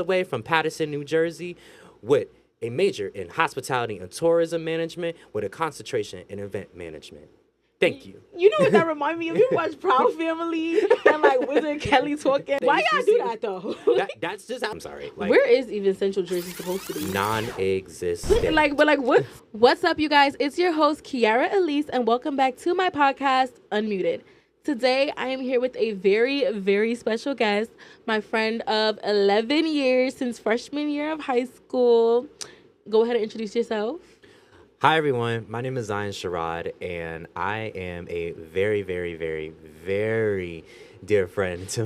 the way from Paterson, New Jersey, with a major in hospitality and tourism management with a concentration in event management. Thank you. You know what that remind me of? You watch Proud Family and like Wizard Kelly talking. Why y'all do that though? That's just. I'm sorry. Like, where is even Central Jersey supposed to be? Non-existent. But what? What's up, you guys? It's your host Kiara Elise, and welcome back to my podcast, Unmuted. Today, I am here with a very, very special guest, my friend of 11 years since freshman year of high school. Go ahead and introduce yourself. Hi, everyone. My name is Zion Sherrod, and I am a very, very, very, very dear friend to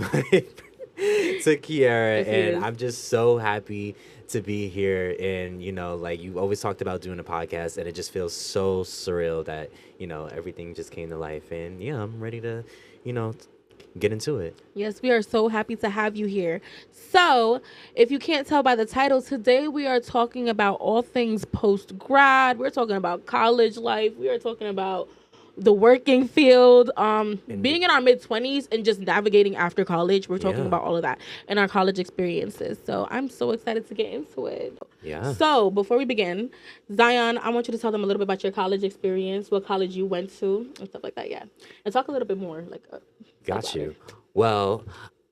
Kiara, and I'm just so happy to be here. And, like you always talked about doing a podcast, and it just feels so surreal that, everything just came to life. And, yeah, I'm ready to, get into it. Yes, we are so happy to have you here. So, if you can't tell by the title, today we are talking about all things post-grad. We're talking about college life. We are talking about the working field, being in our mid-20s and just navigating after college. We're talking about all of that and our college experiences. So, I'm so excited to get into it. Yeah. So, before we begin, Zion, I want you to tell them a little bit about your college experience, what college you went to, and stuff like that, and talk a little bit more, Got you. Well,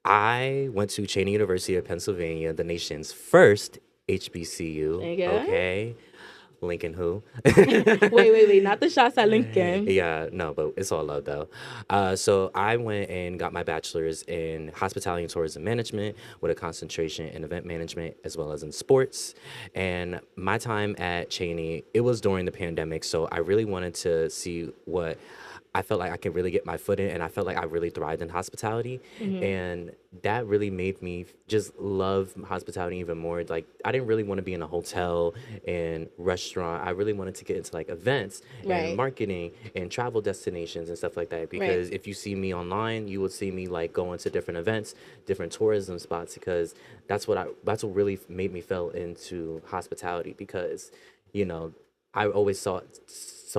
I went to Cheney University of Pennsylvania, the nation's first HBCU. There you go. Okay. Lincoln who? wait. Not the shots at Lincoln. Yeah, no, but it's all love, though. So I went and got my bachelor's in hospitality and tourism management with a concentration in event management as well as in sports. And my time at Cheney, it was during the pandemic, so I really wanted to see what I felt like I could really get my foot in, and I felt like I really thrived in hospitality. Mm-hmm. And that really made me just love hospitality even more. Like, I didn't really want to be in a hotel and restaurant. I really wanted to get into like events and marketing and travel destinations and stuff like that. Because if you see me online, you would see me like going to different events, different tourism spots, because that's what really made me fell into hospitality. Because, I always saw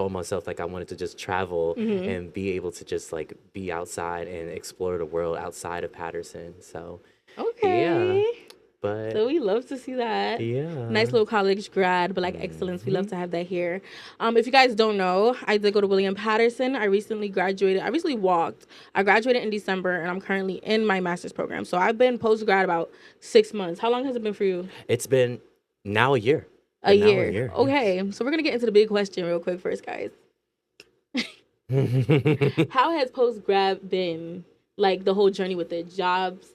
myself like I wanted to just travel and be able to just like be outside and explore the world outside of Paterson. So yeah, but so we love to see that. Yeah, nice little college grad, but like excellence. We love to have that here. If you guys don't know, I did go to William Patterson. I recently graduated. I recently walked. I graduated in December, and I'm currently in my master's program. So I've been post grad about 6 months. How long has it been for you? It's been now a year. A year. Okay, so we're going to get into the big question real quick first, guys. How has post-grad been? Like, the whole journey with the jobs,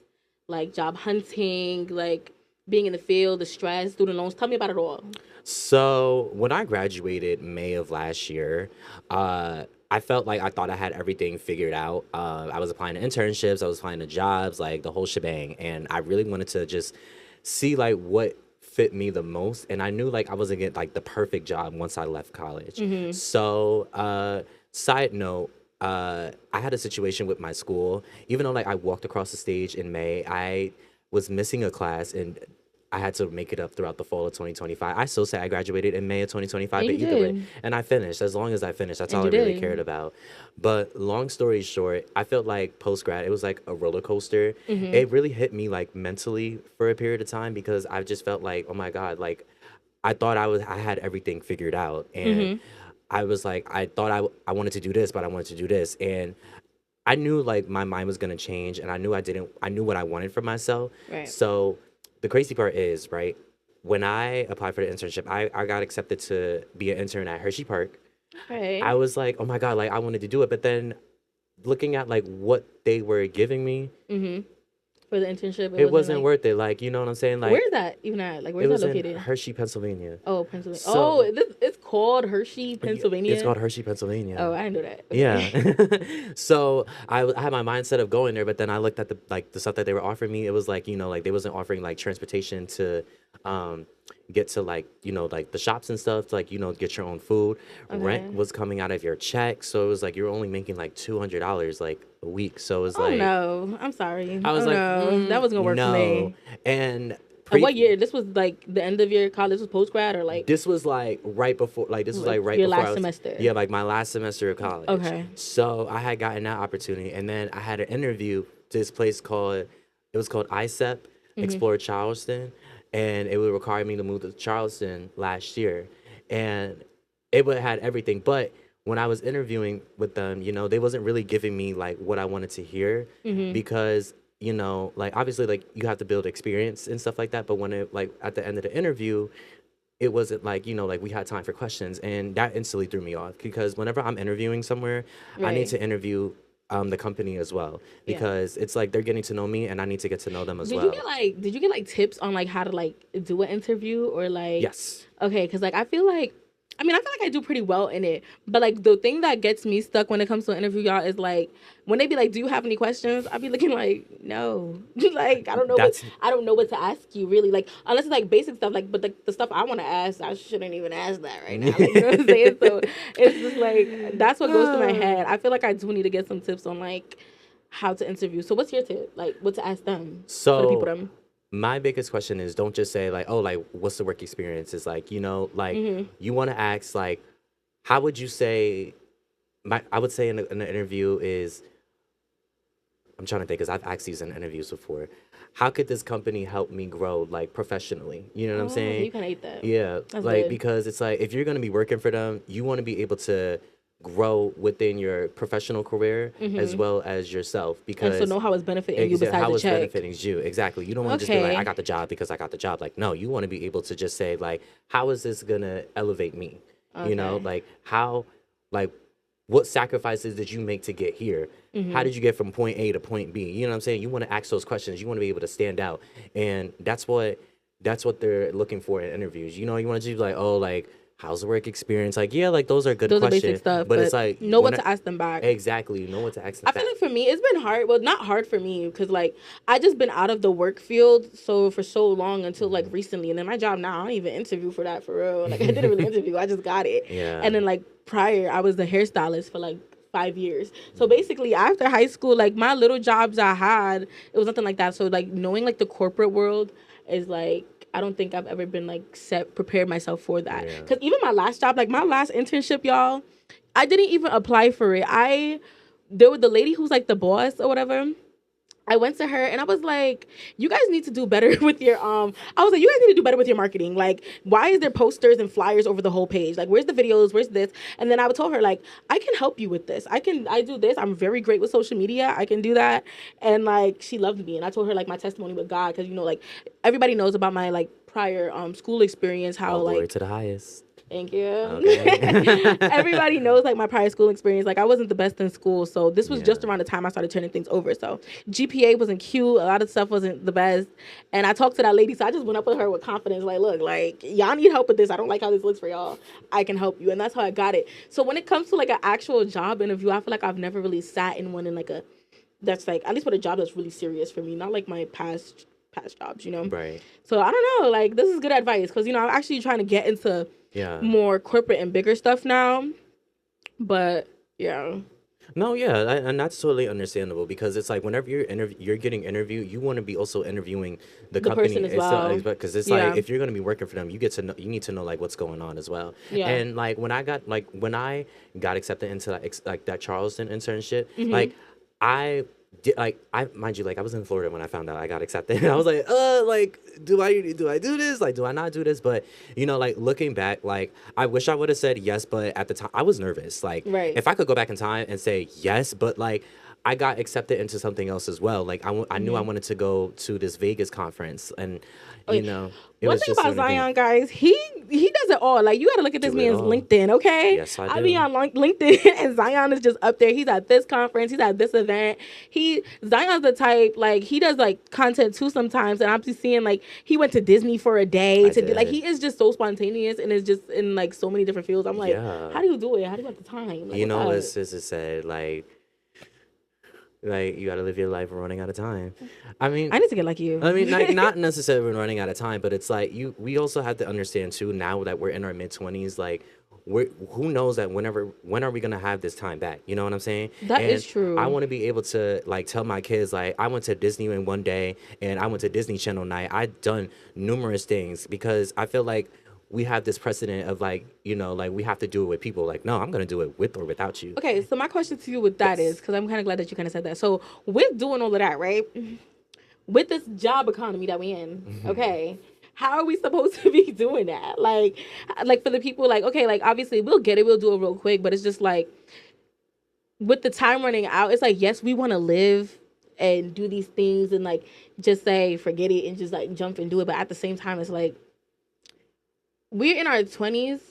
like job hunting, like being in the field, the stress, student loans. Tell me about it all. So, when I graduated May of last year, I felt like I thought I had everything figured out. I was applying to internships. I was applying to jobs, like the whole shebang. And I really wanted to just see, like, what fit me the most, and I knew like I wasn't getting like the perfect job once I left college. Mm-hmm. So side note, I had a situation with my school. Even though like I walked across the stage in May, I was missing a class and I had to make it up throughout the fall of 2025. I still say I graduated in May of 2025, but either way, and I finished. As long as I finished, that's all I really cared about. But long story short, I felt like post-grad, it was like a roller coaster. Mm-hmm. It really hit me like mentally for a period of time because I just felt like, oh my God, like I thought I had everything figured out. And I was like, I thought I wanted to do this, but I wanted to do this. And I knew like my mind was going to change, and I knew what I wanted for myself. Right. So the crazy part is, right, when I applied for the internship, I got accepted to be an intern at Hershey Park. Right. I was like, oh my God, like I wanted to do it. But then looking at like what they were giving me for the internship, it wasn't worth it. Like, you know what I'm saying? Like, where's that even at? Like, where's that located? In Hershey, Pennsylvania. Oh, Pennsylvania. So, it's called Hershey, Pennsylvania. It's called Hershey, Pennsylvania. Oh, I didn't know that. Okay. Yeah. So I had my mindset of going there, but then I looked at the stuff that they were offering me. It was like, like they wasn't offering like transportation to get to like, like the shops and stuff, to, like, get your own food. Okay. Rent was coming out of your check. So it was like, you're only making like $200 like a week. So it was like, no, I'm sorry. I was like, no, that wasn't gonna work for me. And what year? This was like the end of your college? This was post grad or like? This was like right before, like this was like right your before last semester. Yeah, like my last semester of college. Okay. So I had gotten that opportunity, and then I had an interview to this place called ISEP. explore Charleston, and it would require me to move to Charleston last year, and it would have had everything. But when I was interviewing with them, they wasn't really giving me like what I wanted to hear, because like obviously like you have to build experience and stuff like that. But when it like at the end of the interview, it wasn't like like we had time for questions, and that instantly threw me off, because whenever I'm interviewing somewhere, I need Right. to interview the company as well, Yeah. because it's like they're getting to know me and I need to get to know them as Did you well. get like did you get like tips on like how to like do an interview or like Yes. okay, because like I feel like I do pretty well in it, but like the thing that gets me stuck when it comes to an interview, y'all, is like when they be like, "Do you have any questions?" I be looking like, "No," like That's I don't know what to ask you really, like unless it's like basic stuff, like but the stuff I want to ask, I shouldn't even ask that right now, like you know what I'm saying? So it's just like that's what goes through my head. I feel like I do need to get some tips on like how to interview. So what's your tip? Like what to ask them for the people so them? my biggest question is, don't just say like, oh, like what's the work experience? It's like, like you want to ask like, how would you say I would say in an interview is, I'm trying to think, because I've asked these in interviews before. How could this company help me grow like professionally? You know what I'm Oh, okay, you saying? kind of ate that. Yeah, That's like good. because it's like if you're gonna be working for them, you want to be able to grow within your professional career as well as yourself, And so because know how it's benefiting you besides how the it's check. benefiting you. Exactly. You don't want to just be like, I Okay. got the job because I got the job. Like, no, you want to be able to just say like, how is this gonna elevate me? Okay. Like how, like what sacrifices did you make to get here? How did you get from point A to point B? You know what I'm saying? You want to ask those questions. You want to be able to stand out, and that's what they're looking for in interviews. You want to do like, oh, like how's the work experience? Like, yeah, like those are good Those are basic questions, stuff, but it's but like know what to ask them back. exactly, you know what to ask them I feel back. like for me, it's been hard. Well, not hard for me because like I just been out of the work field so for so long until like recently, and then my job now I don't even interview for that for real. Like I didn't really interview, I just got it. Yeah. And then like prior, I was the hairstylist for like 5 years. So basically, after high school, like my little jobs I had, it was nothing like that. So like knowing like the corporate world is like. I don't think I've ever been like prepared myself for that. Yeah. Cause even my last job, like my last internship, y'all, I didn't even apply for it. There was the lady who's like the boss or whatever. I went to her and I was like, "You guys need to do better with your I was like, "You guys need to do better with your marketing. Like, why is there posters and flyers over the whole page? Like, where's the videos? Where's this?" And then I told her like, "I can help you with this. I do this. I'm very great with social media. I can do that." And like, she loved me. And I told her like my testimony with God, because like everybody knows about my like prior school experience, how All glory like to the highest. thank you. Okay. Everybody knows like my prior school experience. Like I wasn't the best in school, so this was just Yeah. around the time I started turning things over. So GPA wasn't cute. A lot of stuff wasn't the best. And I talked to that lady, so I just went up with her with confidence, like, "Look, like y'all need help with this. I don't like how this looks for y'all. I can help you." And that's how I got it. So when it comes to like an actual job interview, I feel like I've never really sat in one in like a that's like at least with a job that's really serious for me, not like my past jobs, Right. So I don't know. Like this is good advice because I'm actually trying to get into Yeah. more corporate and bigger stuff now. But yeah. No, yeah, and that's totally understandable, because it's like whenever you're getting interviewed, you want to be also interviewing the The company person as itself, well. because it's Yeah. like if you're gonna be working for them, you need to know like what's going on as well. Yeah. And like when I got accepted into like that Charleston internship, Mm-hmm. like I did, like I mind you, like I was in Florida when I found out I got accepted. And I was like, like do I do this? Like do I not do this? But like looking back, like I wish I would have said yes, but at the time I was nervous. Like Right. if I could go back in time and say yes, but like I got accepted into something else as well. Like I knew I wanted to go to this Vegas conference, and Okay. it One was thing just about so many Zion, guys, he does it all. Like you got to look at this Do it man's all. LinkedIn, okay? Yes, I I do. be on LinkedIn, and Zion is just up there. He's at this conference. He's at this event. Zion's the type like he does like content too sometimes, and I'm just seeing like he went to Disney for a day I to do like did. he is just so spontaneous and is just in like so many different fields. I'm like, Yeah. how do you do it? How do you have the time? Like, You know, what's as up? Sister said, like you gotta live your life running out of time. I mean, I need to get like you. I mean, like, not necessarily running out of time, but it's like we also have to understand too, now that we're in our mid-20s, like who knows that when are we gonna have this time back? You know what I'm saying? That And is true. I want to be able to like tell my kids like I went to Disney in one day and I went to Disney Channel night. I've done numerous things, because I feel like we have this precedent of like like we have to do it with people. Like, no, I'm gonna do it with or without you. Okay, so my question to you with that is, because I'm kind of glad that you kind of said that. So with doing all of that, right? with this job economy that we in, okay, how are we supposed to be doing that? Like for the people, like, okay, like obviously we'll get it, we'll do it real quick, but it's just like with the time running out, it's like, yes, we want to live and do these things and like just say forget it and just like jump and do it, but at the same time, it's like we're in our 20s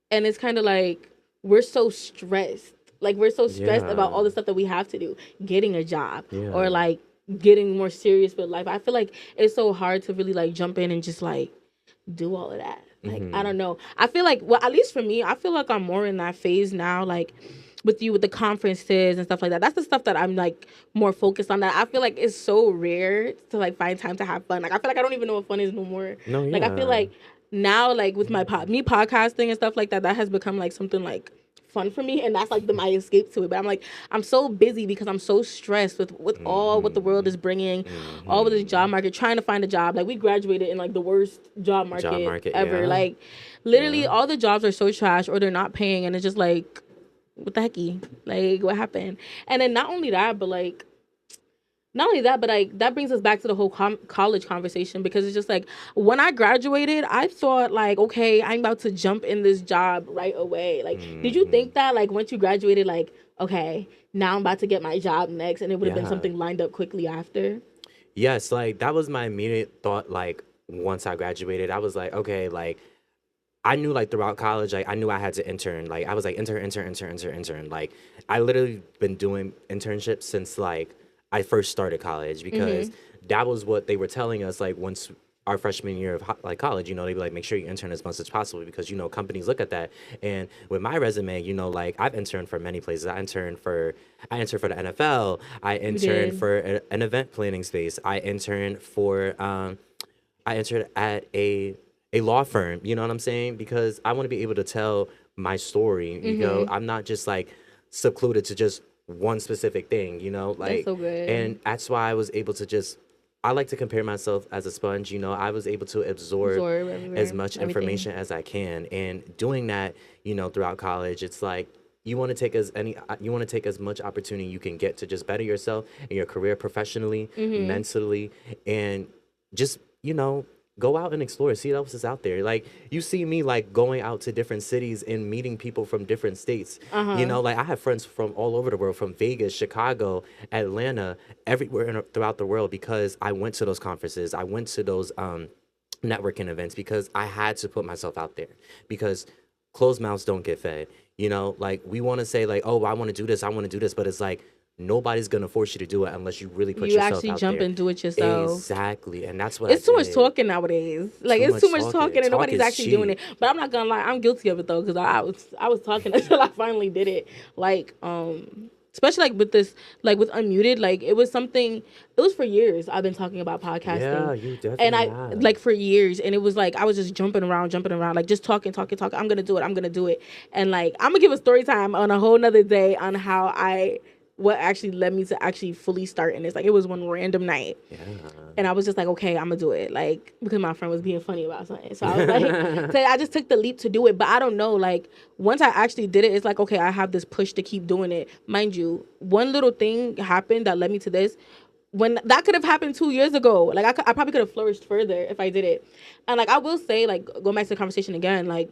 and it's kind of like we're so stressed. Like we're so stressed about all the stuff that we have to do, getting a job or like getting more serious with life. I feel like it's so hard to really like jump in and just like do all of that. Like I don't know. I feel like, well, at least for me, I feel like I'm more in that phase now. Like with you with the conferences and stuff like that. That's the stuff that I'm like more focused on. That I feel like it's so rare to like find time to have fun. Like I feel like I don't even know what fun is no more. No, Like I feel like now, like with my me podcasting and stuff like that, that has become like something like fun for me, and that's like my escape to it. But I'm like, I'm so busy because I'm so stressed with all what the world is bringing, all with the job market, trying to find a job. Like we graduated in like the worst job market ever. Like literally all the jobs are so trash or they're not paying, and it's just like, what the hecky? Like what happened? And then not only that, but like that brings us back to the whole college conversation, because it's just like when I graduated, I thought like, okay, I'm about to jump in this job right away. Like, did you think that like once you graduated, like, okay, now I'm about to get my job next, and it would have been something lined up quickly after? Yes, like that was my immediate thought. Like once I graduated, I was like, okay, like I knew like throughout college, like I knew I had to intern. Like I was like intern. Like I literally been doing internships since like I first started college, because that was what they were telling us. Like once our freshman year of like college, you know, they'd be like, make sure you intern as much as possible, because, you know, companies look at that. And with my resume, you know, like I've interned for many places. I interned for the NFL. I interned for an event planning space. I interned at a law firm. You know what I'm saying? Because I want to be able to tell my story. You know, I'm not just like secluded to just one specific thing, you know, like, That's so good. and that's why I was able to just, I like to compare myself as a sponge, you know. I was able to absorb as much information as I can, and doing that, you know, throughout college, it's like you want to take as much opportunity you can get to just better yourself in your career, professionally, mentally, and just, you know, go out and explore, see what else is out there. Like you see me like going out to different cities and meeting people from different states. You know, like I have friends from all over the world, from Vegas, Chicago, Atlanta, everywhere throughout the world, because I went to those conferences. I went to those networking events because I had to put myself out there, because closed mouths don't get fed. You know, like we want to say like, oh, I want to do this, but it's like, nobody's gonna force you to do it unless you really put yourself out there. You actually jump and do it yourself. Exactly, and that's what it's too much talking nowadays. Like it's too much talking, and nobody's actually doing it. But I'm not gonna lie, I'm guilty of it though, because I was talking until I finally did it. Like especially like with this, like with Unmuted, like it was something. It was for years I've been talking about podcasting. Yeah, you definitely and I have. like for years, and it was like I was just jumping around, like just talking. I'm gonna do it, and like I'm gonna give a story time on a whole nother day on how what actually led me to actually fully start in this. Like it was one random night, and I was just like, okay, I'm gonna do it, like because my friend was being funny about something. So I was like, so I just took the leap to do it. But I don't know, like once I actually did it, it's like, okay, I have this push to keep doing it. Mind you, one little thing happened that led me to this. When that could have happened 2 years ago, like I probably could have flourished further if I did it. And like I will say, like going back to the conversation again, like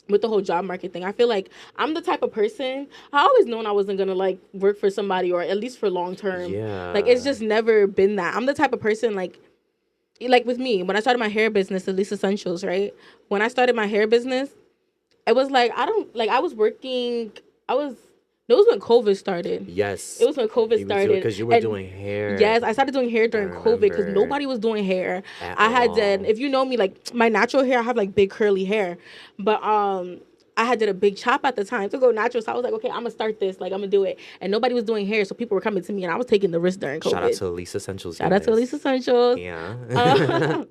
with the whole job market thing, I feel like I'm the type of person, I always known I wasn't gonna like work for somebody, or at least for long term. Yeah. Like it's just never been that. I'm the type of person like with me, when I started my hair business, at least Essentials, right? When I started my hair business, it was like I was working, it was when COVID started. Yes. It was when COVID started. Because you were doing hair. Yes, I started doing hair during COVID because nobody was doing hair. I had done, if you know me, like my natural hair, I have like big curly hair. But I had did a big chop at the time to go natural. So I was like, okay, I'm gonna start this. Like I'm gonna do it. And nobody was doing hair, so people were coming to me, and I was taking the risk during COVID. Shout out to Elise Essentials. Shout out to Elise Essentials. Yeah.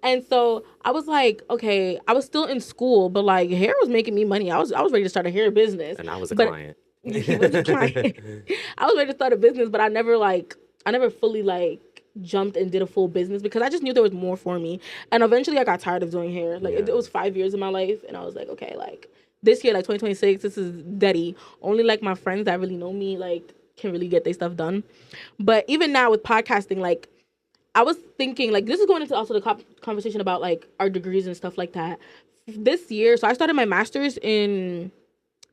And so I was like, okay, I was still in school, but like hair was making me money. I was ready to start a hair business. And I was a client. He was a client. I was ready to start a business, but I never fully like jumped and did a full business because I just knew there was more for me. And eventually I got tired of doing hair. Like it was 5 years of my life, and I was like, okay, like this year, like 2026, this is deady. Only like my friends that really know me like can really get their stuff done. But even now with podcasting, like I was thinking, like, this is going into also the conversation about like our degrees and stuff like that. This year, so I started my master's in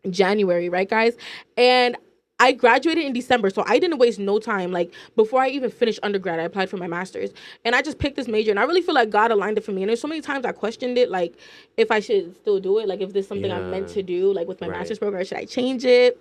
January, right, guys? And I graduated in December, so I didn't waste no time. Like, before I even finished undergrad, I applied for my master's, and I just picked this major. And I really feel like God aligned it for me. And there's so many times I questioned it, like if I should still do it, like if this is something I'm meant Yeah. to do, like with my Right. master's program, or should I change it?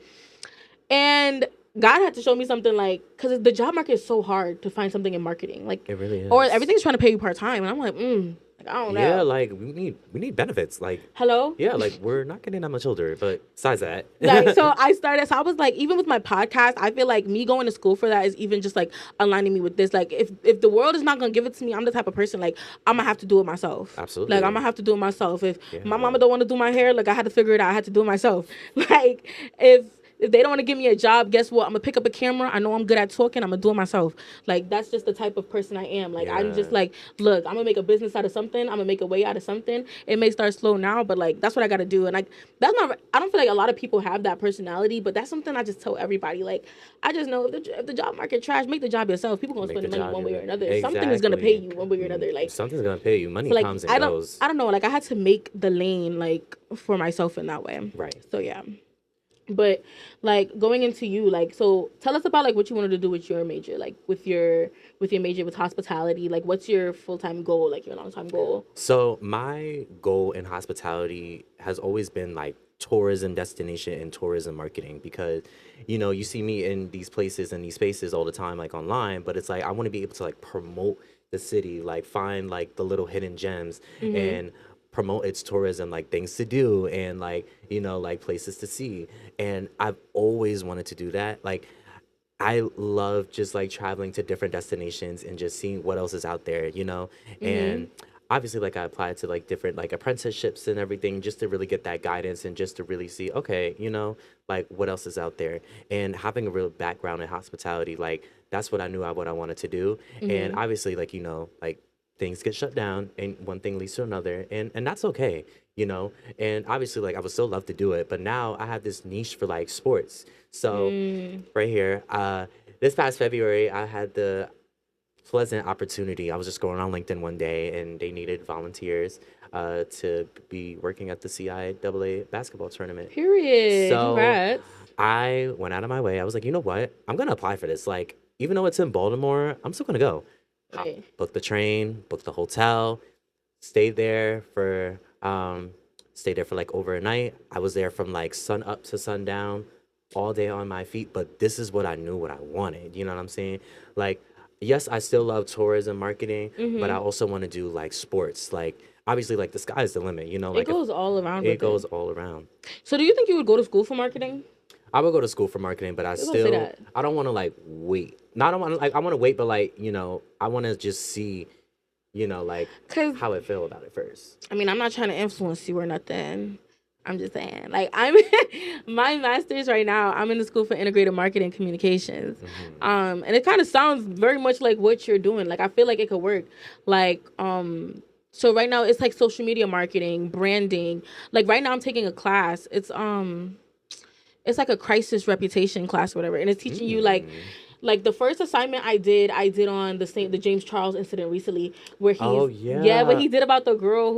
And God had to show me something, like, because the job market is so hard to find something in marketing, like, It really or is. everything's trying to pay you part time, and I'm like, like, I don't Yeah, know. like we need benefits. Like, Hello. yeah, like we're not getting that much older, but besides that. Like, so I was like, even with my podcast, I feel like me going to school for that is even just like aligning me with this. Like, if the world is not gonna give it to me, I'm the type of person, like, I'm gonna have to do it myself. Absolutely. Like, I'm gonna have to do it myself. If my Yeah. mama don't want to do my hair, like, I had to figure it out. I had to do it myself. Like, if they don't want to give me a job, guess what? I'm gonna pick up a camera. I know I'm good at talking. I'm gonna do it myself. Like, that's just the type of person I am. Like, I'm just Yeah. like, look, I'm gonna make a business out of something. I'm gonna make a way out of something. It may start slow now, but like, that's what I gotta do. And like, that's not. I don't feel like a lot of people have that personality, but that's something I just tell everybody. Like, I just know if the job market trash, make the job yourself. People gonna Make spend the money job one way or your- another. Something is gonna pay you one way or another. Like, Something's gonna pay you. Money so like, comes and goes. I don't know. Like, I had to make the lane like for myself in that way. Right. So yeah. But like, going into you, like, so tell us about like what you wanted to do with your major, like with your major with hospitality. Like, what's your full-time goal, like your long-time goal? So my goal in hospitality has always been like tourism destination and tourism marketing, because you see me in these places and these spaces all the time, like online, but it's like I want to be able to like promote the city, like find like the little hidden gems and promote its tourism, like things to do and like like places to see. And I've always wanted to do that. Like, I love just like traveling to different destinations and just seeing what else is out there, and obviously like I applied to like different like apprenticeships and everything just to really get that guidance and just to really see, okay, like what else is out there. And having a real background in hospitality, like that's what I knew what I wanted to do. And obviously, like like things get shut down and one thing leads to another, and that's okay. And obviously like I would still love to do it, but now I have this niche for like sports. So right here, this past February I had the pleasant opportunity. I was just going on LinkedIn one day and they needed volunteers to be working at the CIAA basketball tournament. Period. So Congrats. I went out of my way. I was like, you know what? I'm gonna apply for this. Like, even though it's in Baltimore, I'm still gonna go. Right. Booked the train, booked the hotel, stayed there for like over a night. I was there from like sun up to sundown, all day on my feet. But this is what I knew what I wanted. You know what I'm saying? Like, yes, I still love tourism marketing, but I also want to do like sports. Like, obviously, like the sky's the limit. Like It goes all around. it goes all around. So, do you think you would go to school for marketing? I would go to school for marketing, but gonna say that. I don't want to like wait. Not I don't want like I want to wait, but like I want to just see, like 'Cause how I feel about it first. I mean, I'm not trying to influence you or nothing. I'm just saying, like, I'm my master's right now. I'm in the school for integrated marketing communications, and it kind of sounds very much like what you're doing. Like, I feel like it could work. Like, so right now it's like social media marketing, branding. Like right now, I'm taking a class. It's like a crisis reputation class or whatever, and it's teaching you like the first assignment I did on the James Charles incident recently, where what he did about the girl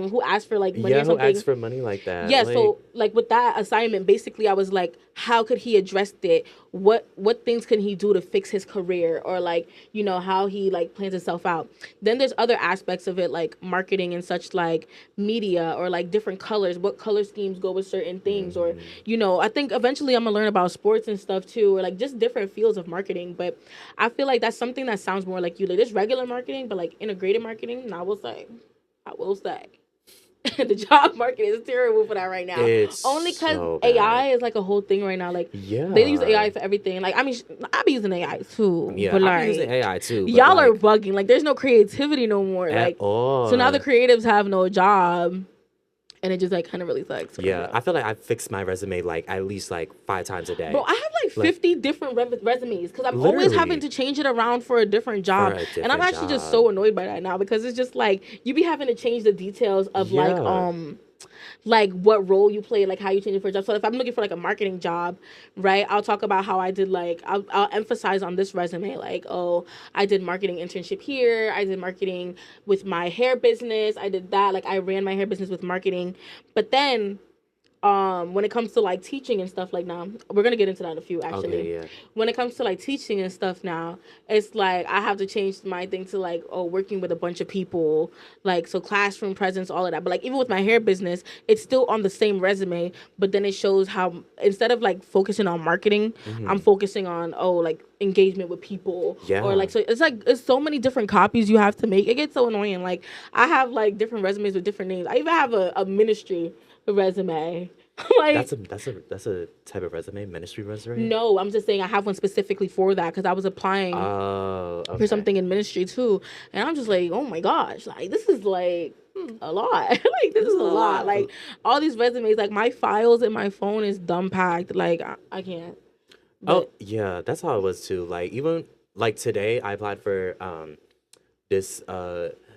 who asked for like money or Who something. asked for money like that? Yeah, like, so like with that assignment, basically I was like, how could he address it? What things can he do to fix his career, or like, how he like plans himself out? Then there's other aspects of it, like marketing and such, like media, or like different colors, what color schemes go with certain things, or I think eventually I'm gonna learn about sports and stuff too, or like just different fields of marketing. But I feel like that's something that sounds more like you. Like, there's regular marketing, but like integrated marketing, and I will say the job market is terrible for that right now. It's only because so bad. AI is like a whole thing right now. Like, Yeah. they use AI for everything. Like, I mean, I be using AI too. Yeah, but I'm like, using AI too. But y'all are like, bugging. Like, there's no creativity no more. at Like, all. so now the creatives have no job, and it just like kind of really sucks. Yeah, I feel like I fix my resume like at least like 5 times a day. Bro, I have like 50 different resumes because I'm always Literally. having to change it around for a different job. For a And I'm different actually just job. so annoyed by that now, because it's just like you be having to change the details of Yeah. like what role you play, like how you change it for a job. So if I'm looking for like a marketing job, right, I'll talk about how I did like I'll emphasize on this resume like, oh, I did marketing internship here, I did marketing with my hair business, I did that, like I ran my hair business with marketing. But then when it comes to like teaching and stuff, like now we're gonna get into that in a few actually. Okay, yeah. When it comes to like teaching and stuff now, it's like I have to change my thing to like, oh, working with a bunch of people, like so classroom presence, all of that. But like even with my hair business, it's still on the same resume, but then it shows how instead of like focusing on marketing, I'm focusing on, oh, like engagement with people, or Yeah. like, so it's like it's so many different copies you have to make. It gets so annoying. Like I have like different resumes with different names. I even have a ministry resume. Like, That's a type of resume, ministry resume. no, I'm just saying I have one specifically for that because I was applying Oh, for okay. something in ministry too, and I'm just like, oh my gosh, like this is like a lot. Like this This is is a a lot. lot. Like all these resumes, like my files in my phone is dumb packed. Like I can't. Oh, But yeah, that's how it was too. Like even like today, I applied for this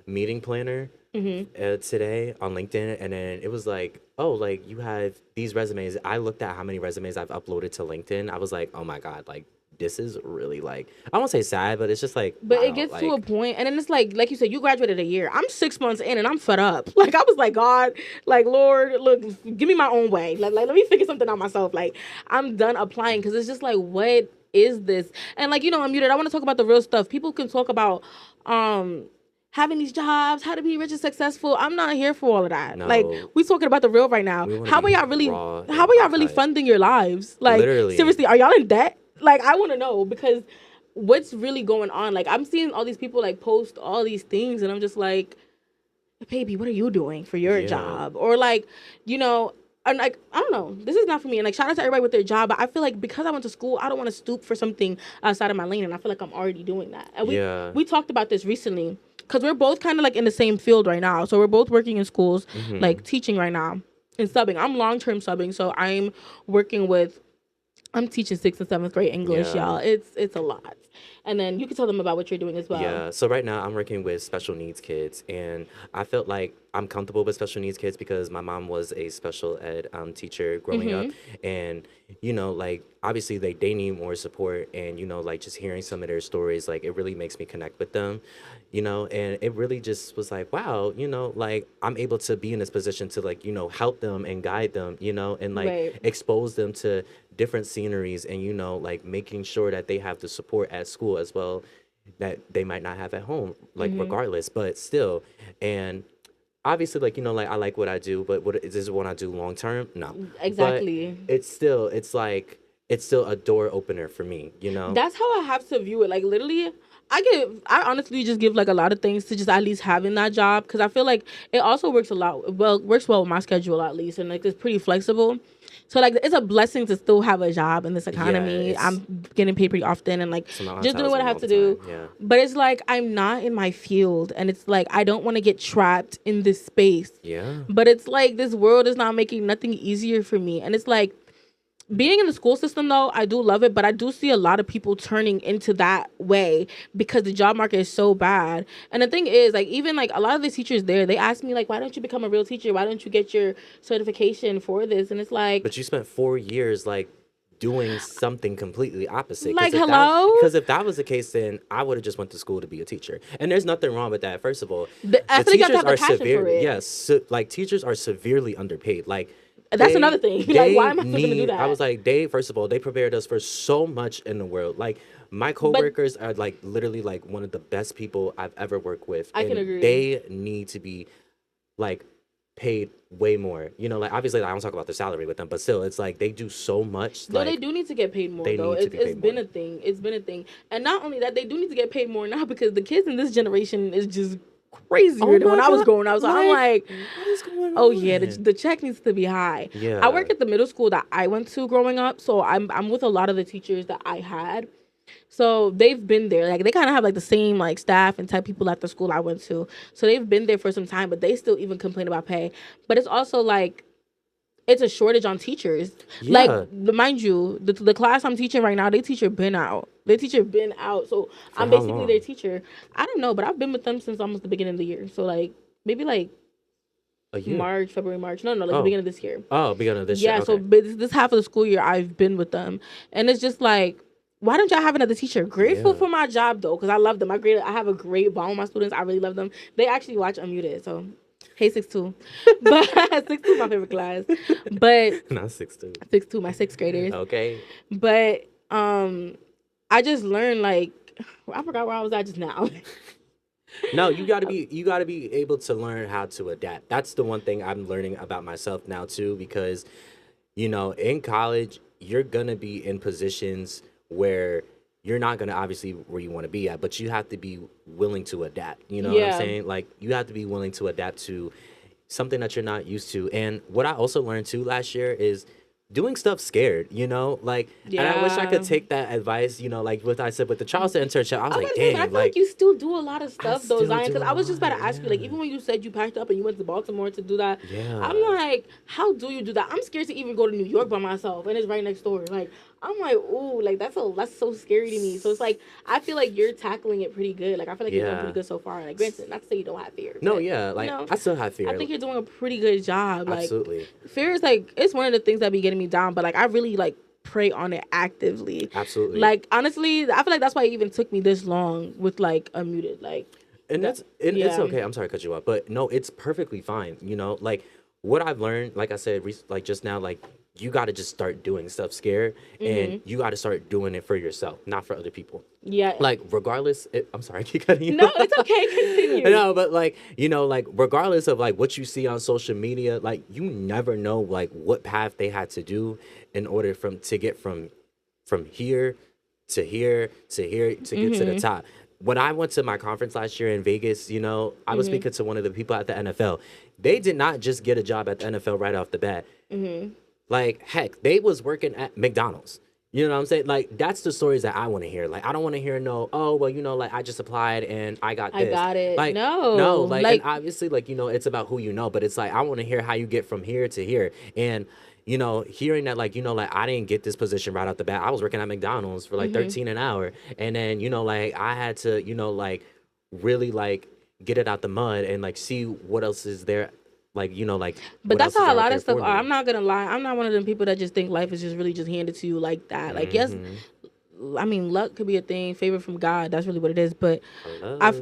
meeting planner today on LinkedIn, and then it was like, oh, like you have these resumes. I looked at how many resumes I've uploaded to LinkedIn. I was like, oh my God, like this is really like I won't say sad, but it's just like but it wow, gets to a like point, and then it's like you said, you graduated a year. I'm 6 months in, and I'm fed up. Like I was like, God, like Lord, look, give me my own way. Like let me figure something out myself. Like I'm done applying because it's just like, what is this? And like I'm muted. I want to talk about the real stuff. People can talk about um having these jobs, how to be rich and successful. I'm not here for all of that. Like no, we talking about the real right now. we want to How are be y'all really? raw How and are y'all really uncut. funding your lives? Like Literally, seriously, are y'all in debt? Like I want to know because what's really going on? Like I'm seeing all these people like post all these things, and I'm just like, baby, what are you doing for your yeah, job? Or like, and like I don't know, this is not for me. And like shout out to everybody with their job, but I feel like because I went to school, I don't want to stoop for something outside of my lane, and I feel like I'm already doing that. And we yeah. we talked about this recently because we're both kind of like in the same field right now. So we're both working in schools, like teaching right now and subbing. I'm long term subbing, so working with I'm teaching 6th and 7th grade English, Yeah. y'all. It's a lot. And then you can tell them about what you're doing as well. Yeah. So right now I'm working with special needs kids, and I felt like I'm comfortable with special needs kids because my mom was a special ed teacher growing up, and like obviously they need more support, and like just hearing some of their stories, like it really makes me connect with them, and it really just was like wow, like I'm able to be in this position to like help them and guide them, and like Right. expose them to different sceneries, and like making sure that they have the support at school as well that they might not have at home, like regardless, but still. And obviously, like like I like what I do, but what is this what I do long term? No, but Exactly. it's like it's still a door opener for me. That's how I have to view it. Like literally, I honestly just give like a lot of things to just at least having that job because I feel like it also works well with my schedule at least, and like it's pretty flexible. So like it's a blessing to still have a job in this Yeah, economy. it's I'm getting paid pretty often and like someone just doing tells what I me have all to the do. time. Yeah, But it's like I'm not in my field, and it's like I don't want to get trapped in this space. yeah, But it's like this world is not making nothing easier for me, and it's like being in the school system though, I do love it, but I do see a lot of people turning into that way because the job market is so bad. And the thing is, like even like a lot of the teachers there, they ask me like, why don't you become a real teacher? Why don't you get your certification for this? And it's like but you spent 4 years like doing something completely opposite. like hello? Because if that was the case, then I would have just went to school to be a teacher. And there's nothing wrong with that. First of all, I the feel like you have to teachers have a are passion for severely it. yes, like teachers are severely underpaid. Like That's another thing. Like why am I still gonna do need. I that? was like, first of all, they prepared us for so much in the world. Like my But coworkers are like literally like one of the best people I've ever worked with, I can and agree. they need to be like paid way more. Like obviously I don't talk about their salary with them, but still, it's like they do so much. No, they Like do need to get paid more they though. need to be It's paid been more. a thing. It's been a thing. And not only that, they do need to get paid more now because the kids in this generation is just crazier Oh than when my I was god! growing up. So I'm like, What is going oh yeah, on? the check needs to be high. I Yeah, work at the middle school that I went to growing up, so I'm with a lot of the teachers that I had. So they've been there. Like they kind of have like the same like staff and type people at the school I went to. So they've been there for some time, but they still even complain about pay. But it's also like it's a shortage on teachers. Like yeah. mind you, the class I'm teaching right now, they teacher been out. Their teacher been out. So For I'm how basically their long? teacher. I don't know, but I've been with them since almost the beginning of the year. So like maybe like A year. March, February, March. No, like the Oh. beginning of this year. Oh, beginning of this year. Yeah, so Okay. but this half of the school year I've been with them, and it's just like, why don't y'all have another teacher? Grateful Yeah. for my job though, because I love them. I have a great bond with my students. I really love them. They actually watch Unmuted, so hey 6-2, but 6-2 my favorite class, but Not 6'2". 6-2 my sixth graders. Okay. But I just learned like I forgot where I was at just now. No, you gotta be able to learn how to adapt. That's the one thing I'm learning about myself now too, because in college, you're gonna be in positions where you're not gonna obviously where you want to be at, but you have to be willing to adapt. You know what I'm Yeah. saying? Like you have to be willing to adapt to something that you're not used to. And what I also learned too last year is doing stuff scared, like, and I wish I could Yeah. take that advice, like what I said with the Charleston internship. I was I was like, gonna say, but I dang, feel like like you still do a lot of I stuff though, still Zion. do Because a I was just about lot. to ask you, like, Yeah. even when you said you packed up and you went to Baltimore to do that, I'm Yeah. like, how do you do that? I'm scared to even go to New York by myself, and it's right next door. Like, I'm like, ooh, like that's so scary to me. So it's like I feel like you're tackling it pretty good. Like I feel like you're doing pretty Yeah. good so far. Like, granted, not to say you don't have fear, No, but yeah, you like know, I still have I fear. think you're doing a pretty good job. Like, Absolutely. fear is like it's one of the things that be getting me down. But like I really like prey on it actively. Absolutely. Like honestly, I feel like that's why it even took me this long with like Unmuted. Like And that, it's yeah. okay. I'm sorry to cut you off, but no, it's perfectly fine. Like what I've learned, like I said, like just now, like you got to just start doing stuff scared, and you got to start doing it for yourself, not for other people. Yeah. Like regardless, I'm sorry, I keep cutting you. No, off. it's okay. Continue. No, but like like regardless of like what you see on social media, like you never know like what path they had to do in order to get from here to here to here to get to the top. When I went to my conference last year in Vegas, I was speaking to one of the people at the NFL. They did not just get a job at the NFL right off the bat. Like, heck, they was working at McDonald's. You know what I'm saying? Like, that's the stories that I want to hear. Like, I don't want to hear oh, well, like I just applied and I got I this. got it. Like, No. no, like, Like- and obviously, like, it's about who you know, but it's like, I want to hear how you get from here to here. And, hearing that, like, like I didn't get this position right out the bat. I was working at McDonald's for like 13 an hour. And then, like I had to, like really like get it out the mud and like see what else is there. Like, like, But what that's else is how a out lot there of stuff for are. me. I'm not gonna lie. I'm not one of them people that just think life is just really just handed to you like that. Like, yes, I mean, luck could be a thing, favor from God. That's really what it is. But I, Hello.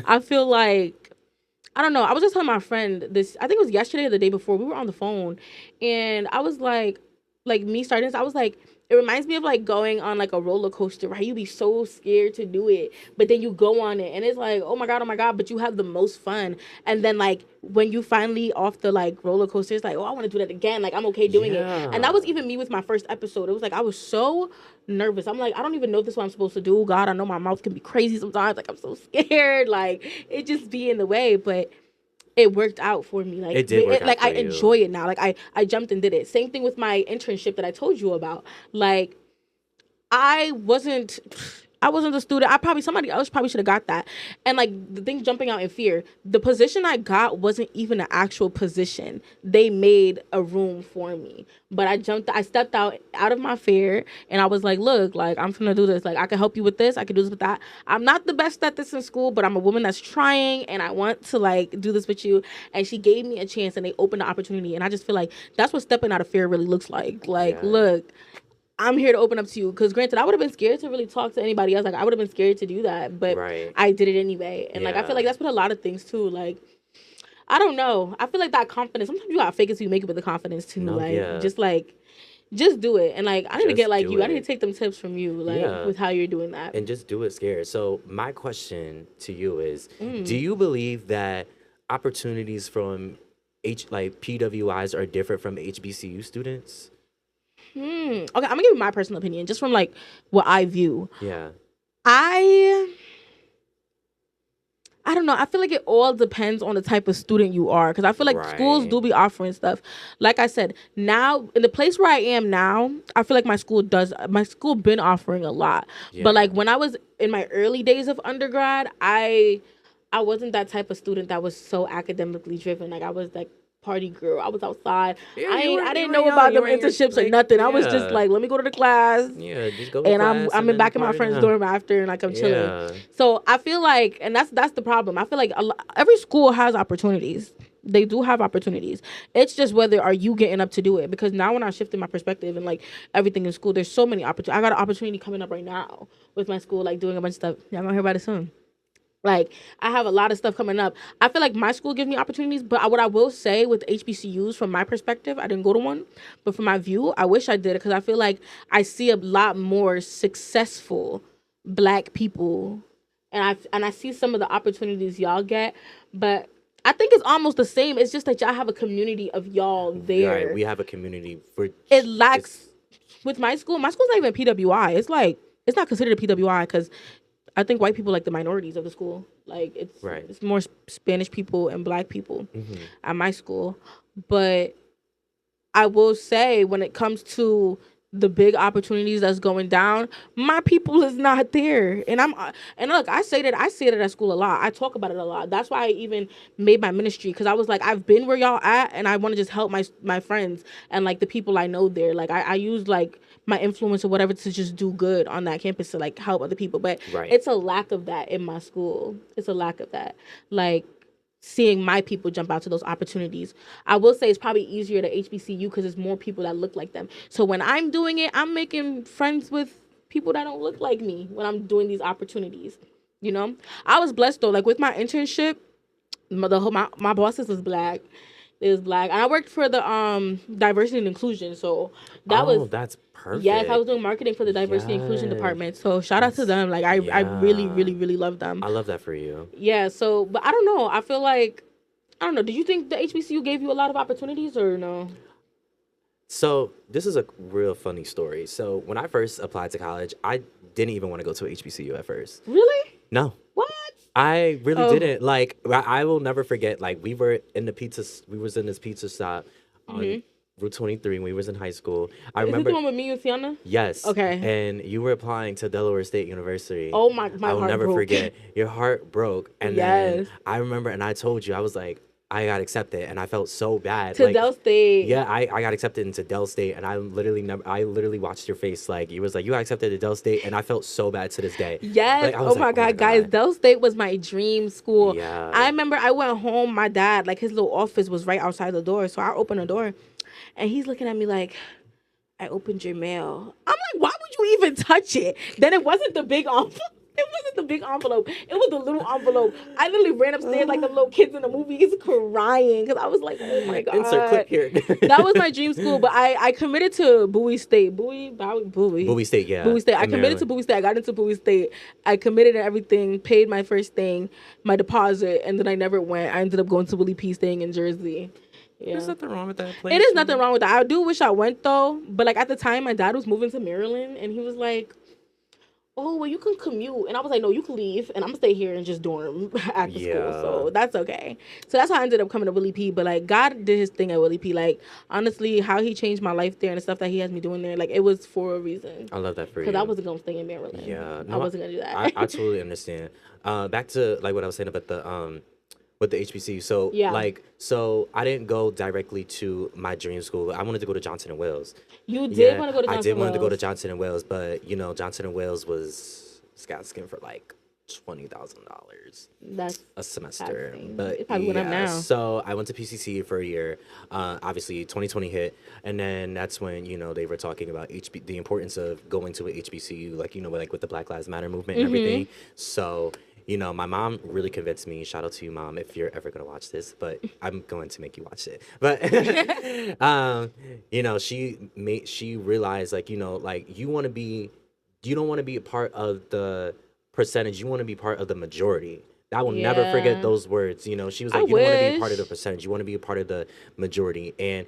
I feel like I don't know. I was just telling my friend this. I think it was yesterday or the day before. We were on the phone, and I was like me starting this. I was like, it reminds me of like going on like a roller coaster, right? You be so scared to do it, but then you go on it, and it's like, oh my god! But you have the most fun, and then like when you finally off the like roller coaster, it's like, oh, I want to do that again. Like I'm okay doing it, and that was Yeah. even me with my first episode. It was like I was so nervous. I'm like, I don't even know if this is what I'm supposed to do. God, I know my mouth can be crazy sometimes. Like I'm so scared. Like it just be in the way, but it worked out for me. Like It did work out like for I you. enjoy it now. Like I jumped and did it. Same thing with my internship that I told you about. Like I wasn't the student. Somebody else probably should have got that. And like the thing jumping out in fear, the position I got wasn't even an actual position. They made a room for me. But I stepped out of my fear and I was like, look, like I'm gonna do this. Like I can help you with this, I can do this with that. I'm not the best at this in school, but I'm a woman that's trying and I want to like do this with you. And she gave me a chance and they opened the opportunity. And I just feel like that's what stepping out of fear really looks like. Like, Yeah. look, I'm here to open up to you. Because granted, I would have been scared to really talk to anybody else. Like, I would have been scared to do that. But Right. I did it anyway. And, like, I Yeah. feel like that's with a lot of things, too. Like, I don't know. I feel like that confidence, sometimes you got to fake it so you make it with the confidence, too. No, yeah. Just do it. And, like, I need to Just get like do you. I need it. to take them tips from you, like, Yeah. with how you're doing that. And just do it scared. So my question to you is, Mm. do you believe that opportunities from PWIs are different from HBCU students? Okay, I'm gonna give you my personal opinion, just from like what I view. Yeah. I don't know. I feel like it all depends on the type of student you are. Because I feel like schools Right. do be offering stuff. Like I said, now, in the place where I am now, I feel like my school been offering a lot. Yeah. But like when I was in my early days of undergrad, I wasn't that type of student that was so academically driven. Like I was like party girl. I was outside. Yeah, I you didn't were know young. about You them were in your, internships or like, nothing. I was yeah. just like, let me go to the class. Yeah, just go to And class I'm in then back in my party friend's now. dorm after, and like I'm chilling. Yeah. So I feel like, and that's the problem. I feel like every school has opportunities. They do have opportunities. It's just whether are you getting up to do it. Because now when I shifted my perspective and like everything in school, there's so many opportunities. I got an opportunity coming up right now with my school, like doing a bunch of stuff. Yeah, I'm gonna hear about it soon. Like I have a lot of stuff coming up. I feel like my school gives me opportunities, but what I will say with HBCUs, from my perspective, I didn't go to one, but from my view, I wish I did because I feel like I see a lot more successful Black people, and I see some of the opportunities y'all get, but I think it's almost the same. It's just that y'all have a community of y'all Right, there. we have a community for It it's lacks with my school. My school's not even PWI. It's like it's not considered a PWI because I think white people like the minorities of the school. Like right. it's more Spanish people and Black people Hmm. at my school. But I will say when it comes to the big opportunities that's going down, my people is not there. And look, I say that at school a lot. I talk about it a lot. That's why I even made my ministry because I was like, I've been where y'all at, and I want to just help my friends and like the people I know there. Like I use like my influence or whatever to just do good on that campus to like help other people. But Right. it's a lack of that in my school. It's a lack of that. Like seeing my people jump out to those opportunities. I will say it's probably easier to HBCU because there's more people that look like them. So when I'm doing it, I'm making friends with people that don't look like me when I'm doing these opportunities. You know, I was blessed though. Like with my internship, my bosses was Black. It was Black, and I worked for the diversity and inclusion. So that Oh, was that's yes, I was perfect. doing marketing for the diversity and inclusion Yes. department. So shout out to That's them. Like I really yeah. really really love them. I love that for you. Yeah, so but I don't know. I feel like I don't know. Did you think the HBCU gave you a lot of opportunities or no? So this is a real funny story. So when I first applied to college, I didn't even want to go to a HBCU at first. Really? No, What? I really Oh. didn't. Like I will never forget. Like we were in the we was in this pizza shop on Hmm. Route 23 when we was in high school. I Is it the remember, one with me and Sienna? yes, Okay. and you were applying to Delaware State University. Oh my I will heart never broke. forget. Your heart broke, and then Yes. I remember, and I told you, I was like, I got accepted, and I felt so bad. To Like, Del State. yeah, I got accepted into Dell State, and I literally watched your face. Like, you was like, you got accepted to Dell State, and I felt so bad to this day. Yes. Like, I Oh was like, my oh my God, guys. god, Del State was my dream school. I yeah. remember I went home. My dad, like his little office was right outside the door. So I opened the door and he's looking at me like, I opened your mail. I'm like, why would you even touch it? Then it wasn't the big envelope. It wasn't the big envelope. It was the little envelope. I literally ran upstairs like the little kids in the movies crying because I was like, oh my Insert God. clip here. That was my dream school, but I committed to Bowie State. Bowie State, yeah, Bowie State. I in committed to Maryland. Bowie State. I got into Bowie State. I committed and everything, paid my first thing, my deposit, and then I never went. I ended up going to Willie P. staying in Jersey. There's Yeah. nothing wrong with that It place. is nothing wrong with that. I do wish I went though, but like at the time, my dad was moving to Maryland, and he was like, "Oh, well, you can commute," and I was like, "No, you can leave, and I'm gonna stay here and just dorm at the school." Yeah, So that's okay. So that's how I ended up coming to Willie P. But like God did His thing at Willie P. Like honestly, how He changed my life there and the stuff that He has me doing there, like it was for a reason. I love that for Because I you. wasn't gonna stay in Maryland. Yeah, I no, wasn't gonna do I that. totally understand. Back to like what I was saying about the with the HBCU. So Yeah. like so I didn't go directly to my dream school. I wanted to go to Johnson and Wales. You did Yeah, want to go to I Johnson did want to go to Wells. Johnson and Wales, but you know Johnson and Wales was scouting for like $20,000 That's a semester. taxing. But It probably went up yeah, now. so I went to PCC for a year. Obviously, 2020 hit, and then that's when they were talking about the importance of going to a HBCU, like like with the Black Lives Matter movement and everything. So. My mom really convinced me. Shout out to you, mom, if you're ever gonna watch this. But I'm going to make you watch it. But she realized like you want to be, you don't want to be a part of the percentage. You want to be part of the majority. I will never forget Yeah. those words. She was I like, you don't want to be a part of the wish. percentage. You want to be a part of the majority. And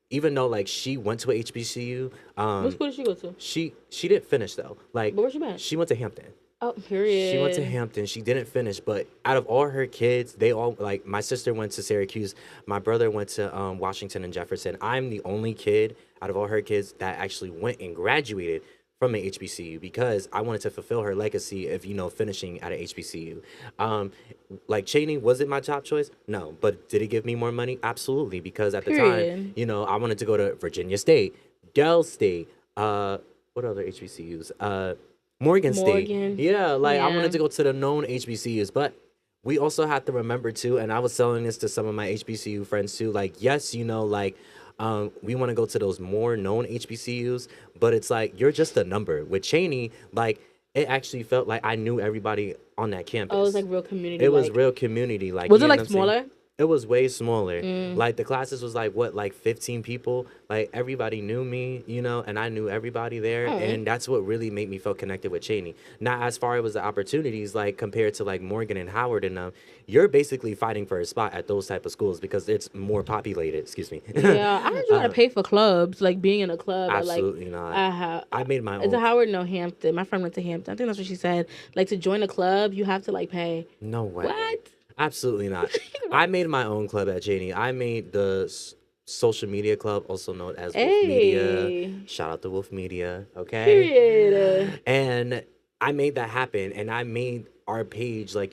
even though like she went to a HBCU, What school did she go to? she didn't finish though. Like But where she been? she went to Hampton. Oh, She went to period. Hampton. She didn't finish, but out of all her kids, they all like my sister went to Syracuse. My brother went to Washington and Jefferson. I'm the only kid out of all her kids that actually went and graduated from an HBCU because I wanted to fulfill her legacy of finishing at an HBCU. Like Cheney, was it my top choice? No, but did it give me more money? Absolutely, because at the time, Period. I wanted to go to Virginia State, Dell State, what other HBCUs? Morgan State. Morgan. Yeah, like I Yeah. wanted to go to the known HBCUs, but we also have to remember too, and I was telling this to some of my HBCU friends too, like, yes, like, we want to go to those more known HBCUs, but it's like you're just a number. With Cheney, like, it actually felt like I knew everybody on that Oh, it was like campus. real community. It was Like, real community, like, was you it know what like I'm saying? smaller? It was way smaller. Mm. Like the classes was like what, like 15 people. Like everybody knew me, and I knew everybody there, Oh. and that's what really made me feel connected with Cheney. Not as far as the opportunities, like compared to like Morgan and Howard and them, you're basically fighting for a spot at those type of schools because it's more populated. Excuse me. Yeah, I heard you gotta pay for clubs, like being in a club at like Absolutely not. I made my is it own. Howard? No, Hampton. My friend went to Hampton. I think that's what she said. Like to join a club, you have to like pay. No way. What? Absolutely not. I made my own club at Cheney. I made the social media club, also known as Wolf Media. Hey. Shout out to Wolf Media, okay? Period. And I made that happen, and I made our page like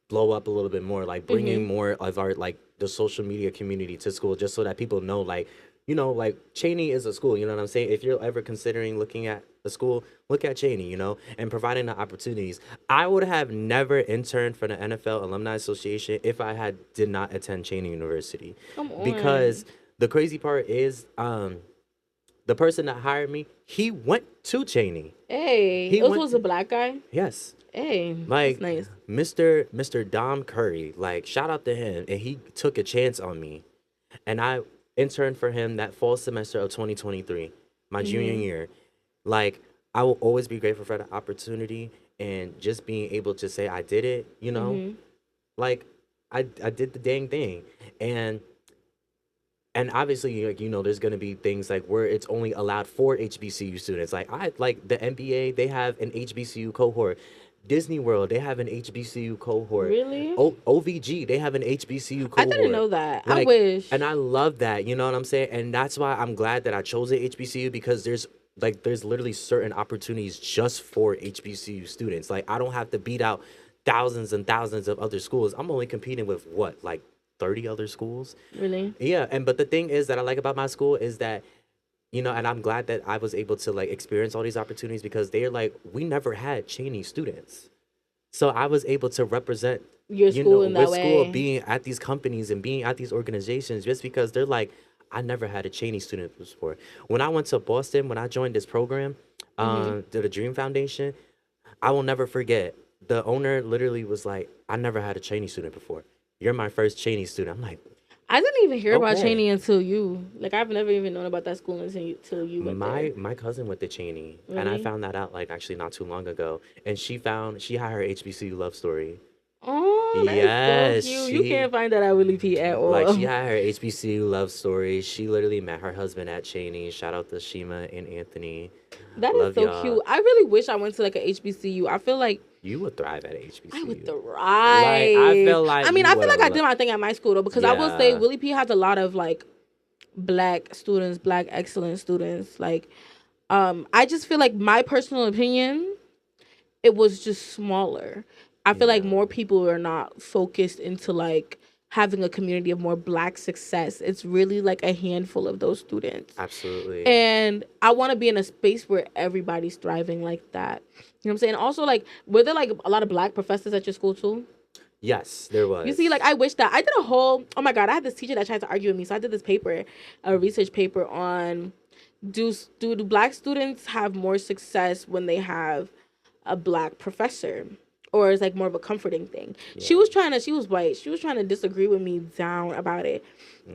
blow up a little bit more, like bringing more of our like the social media community to school, just so that people know like like Cheney is a school. You know what I'm saying? If you're ever considering looking at a school, look at Cheney. And providing the opportunities. I would have never interned for the NFL Alumni Association if I did not attend Cheney University, Come on. because the crazy part is the person that hired me, he went to Cheney. Hey, He it was went supposed to black guy. Yes. Hey, Like that's nice. Mr. Dom Curry, like shout out to him, and he took a chance on me, and I interned for him that fall semester of 2023, my junior year. Like I will always be grateful for the opportunity and just being able to say I did it. Like I did the dang thing, and obviously like there's gonna be things like where it's only allowed for HBCU students. Like I like the NBA, they have an HBCU cohort. Disney World, they have an HBCU cohort. Really? OVG, they have an HBCU I cohort. didn't know that. I Like, wish. and I love that. You know what I'm saying? And that's why I'm glad that I chose a HBCU, because there's literally certain opportunities just for HBCU students. Like I don't have to beat out thousands and thousands of other schools. I'm only competing with what, like 30 other schools. Really? Yeah, but the thing is that I like about my school is that and I'm glad that I was able to like experience all these opportunities, because they're like, we never had Cheney students. So I was able to represent Your school in that with school way. being at these companies and being at these organizations, just because they're like, I never had a Cheney student before. When I went to Boston, when I joined this program, to the Dream Foundation, I will never forget. The owner literally was like, I never had a Cheney student before. You're my first Cheney student. I'm like, I didn't even hear about Okay. Cheney until you. Like I've never even known about that school until you went there. my cousin went to Cheney, and I Really? found that out like actually not too long ago. And she had her HBCU love story. Oh, that's Yes, so cute. You she- can't find that at Willie P at all. Like she had her HBCU love story. She literally met her husband at Cheney. Shout out to Shima and Anthony. That is Love so y'all. cute. I really wish I went to like a HBCU. I feel like You would thrive at HBCU. I would thrive. I feel like I mean, you I feel like I would did my thing at my school though, because I will say Yeah. Willie P has a lot of like black students, black excellent students. Like, I just feel like my personal opinion, it was just smaller. I feel like Yeah. more people are not focused into like having a community of more black success. It's really like a handful of those students. Absolutely. And I want to be in a space where everybody's thriving like that. You know what I'm saying? Also, like, were there like a lot of black professors at your school too? Yes, there was. You see, like, I wish that I did a whole. Oh my god, I had this teacher that tried to argue with me. So I did this paper, a research paper on do black students have more success when they have a black professor, or is like more of a comforting thing. She was white. She was trying to disagree with me down about it.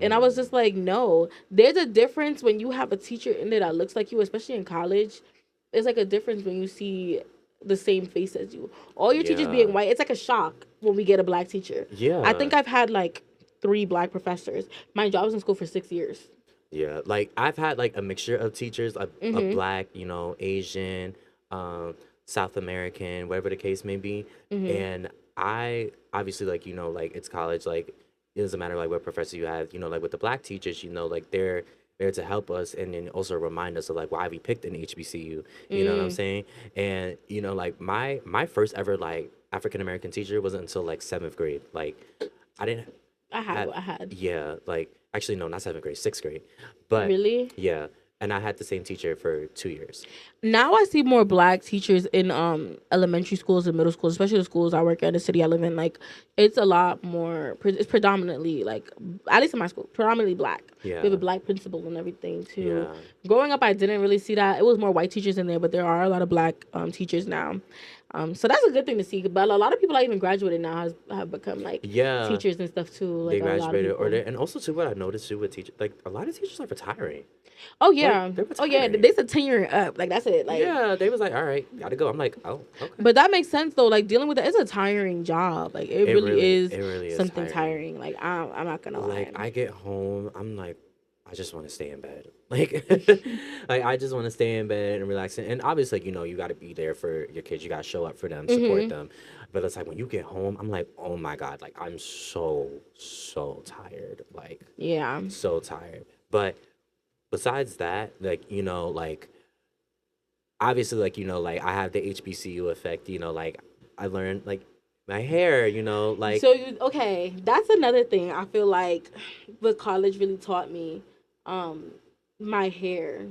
And I was just like, no, there's a difference when you have a teacher in there that looks like you, especially in college. There's like a difference when you see the same face as you. All your teachers Yeah. being white, it's like a shock when we get a black teacher. Yeah. I think I've had like 3 black professors. Mind you, I was in school for 6 years. Yeah, like I've had like a mixture of teachers, a black, Asian, South American, whatever the case may be. And I obviously like it's college, like it doesn't matter like what professor you have, like with the black teachers, like they're there to help us and then also remind us of like why we picked an HBCU. You know what I'm saying? And like my first ever like African American teacher wasn't until like 7th grade. Like I didn't I had. Yeah, like actually no, not 7th grade, 6th grade. But Really? yeah, and I had the same teacher for 2 years. Now I see more black teachers in elementary schools and middle schools, especially the schools I work at, the city I live in. Like, it's a lot more. It's predominantly like, at least in my school, predominantly black. We have a Yeah, black principal and everything too. yeah, Growing up, I didn't really see that. It was more white teachers in there, but there are a lot of black teachers now. So that's a good thing to see. But a lot of people that even graduated now have become like yeah. teachers and stuff too. They Like a lot of graduated, or people. they, and also too, what I noticed too with teachers, like a lot of teachers are retiring. Oh Like yeah, they're oh yeah. retiring. They said tenuring up. Like that's it. Like, Yeah, they was like, all right, gotta go. I'm like, oh, okay. but that makes sense though. Like dealing with that, it's a tiring job. Like it really is It really is something tiring. tiring. Like I'm not gonna lie. Like I get home, I'm like, I just want to stay in bed. Like, like I just want to stay in bed and relax. And obviously, like, you got to be there for your kids. You got to show up for them, support them. But it's like when you get home, I'm like, oh my god, like I'm so tired. Like Yeah. so tired. But besides that, like like obviously, like like I have the HBCU effect. Like I learned like my hair. Like So okay, that's another thing. I feel like what college really taught me, um, my hair,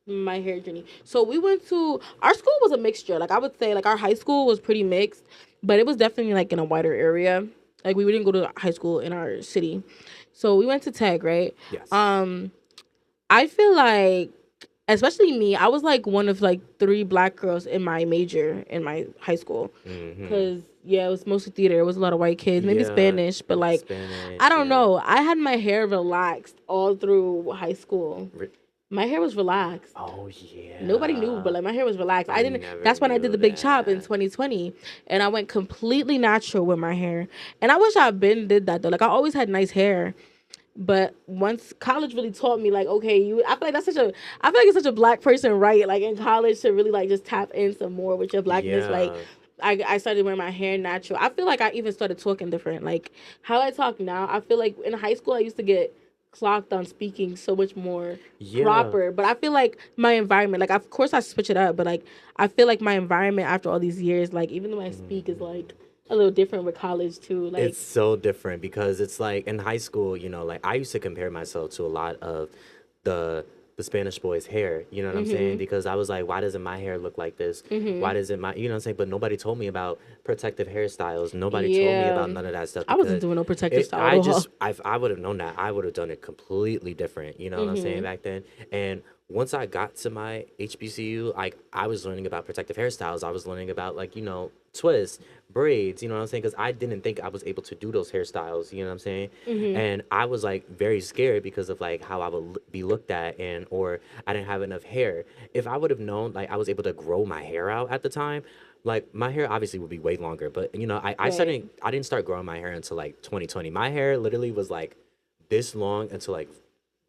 my hair journey. So we went to our school was a mixture. Like I would say, like our high school was pretty mixed, but it was definitely like in a wider area. Like we didn't go to high school in our city, so we went to Tech, right? yes, I feel like, especially me, I was like one of like three black girls in my major in my high school. mm-hmm. Cause yeah, it was mostly theater. It was a lot of white kids, maybe Yeah, Spanish, but like Spanish. I don't Yeah. know. I had my hair relaxed all through high school. Re- My hair was relaxed. Oh yeah. Nobody knew, but like my hair was relaxed. I didn't. never That's when I knew did the big chop in that. 2020, and I went completely natural with my hair. And I wish I been did that though. Like I always had nice hair, but once college really taught me, like, okay, I feel like that's such a, I feel like it's such a black person, right? Like in college to really like just tap in some more with your blackness. Like, Yeah. I started wearing my hair natural. I feel like I even started talking different. Like how I talk now, I feel like in high school I used to get clocked on speaking so much more Yeah. proper. But I feel like my environment, like of course I switch it up, but like I feel like my environment after all these years, like even though I speak is like a little different with college too. Like It's so different because it's like in high school, like I used to compare myself to a lot of the Spanish boys' hair. You know what I'm saying? Because I was like, why doesn't my hair look like this? Why doesn't my, what I'm saying? But nobody told me about protective hairstyles. Nobody told me Yeah. about none of that stuff. I wasn't because doing no protective style I at all. just, I would have known that. I would have done it completely different. You know what I'm saying back then? And once I got to my HBCU, like I was learning about protective hairstyles. I was learning about like twists, braids. You know what I'm saying? Because I didn't think I was able to do those hairstyles. You know what I'm saying? And I was like very scared because of like how I would be looked at, and or I didn't have enough hair. If I would have known like I was able to grow my hair out at the time, like my hair obviously would be way longer. But Right. I didn't start growing my hair until like 2020. My hair literally was like this long until like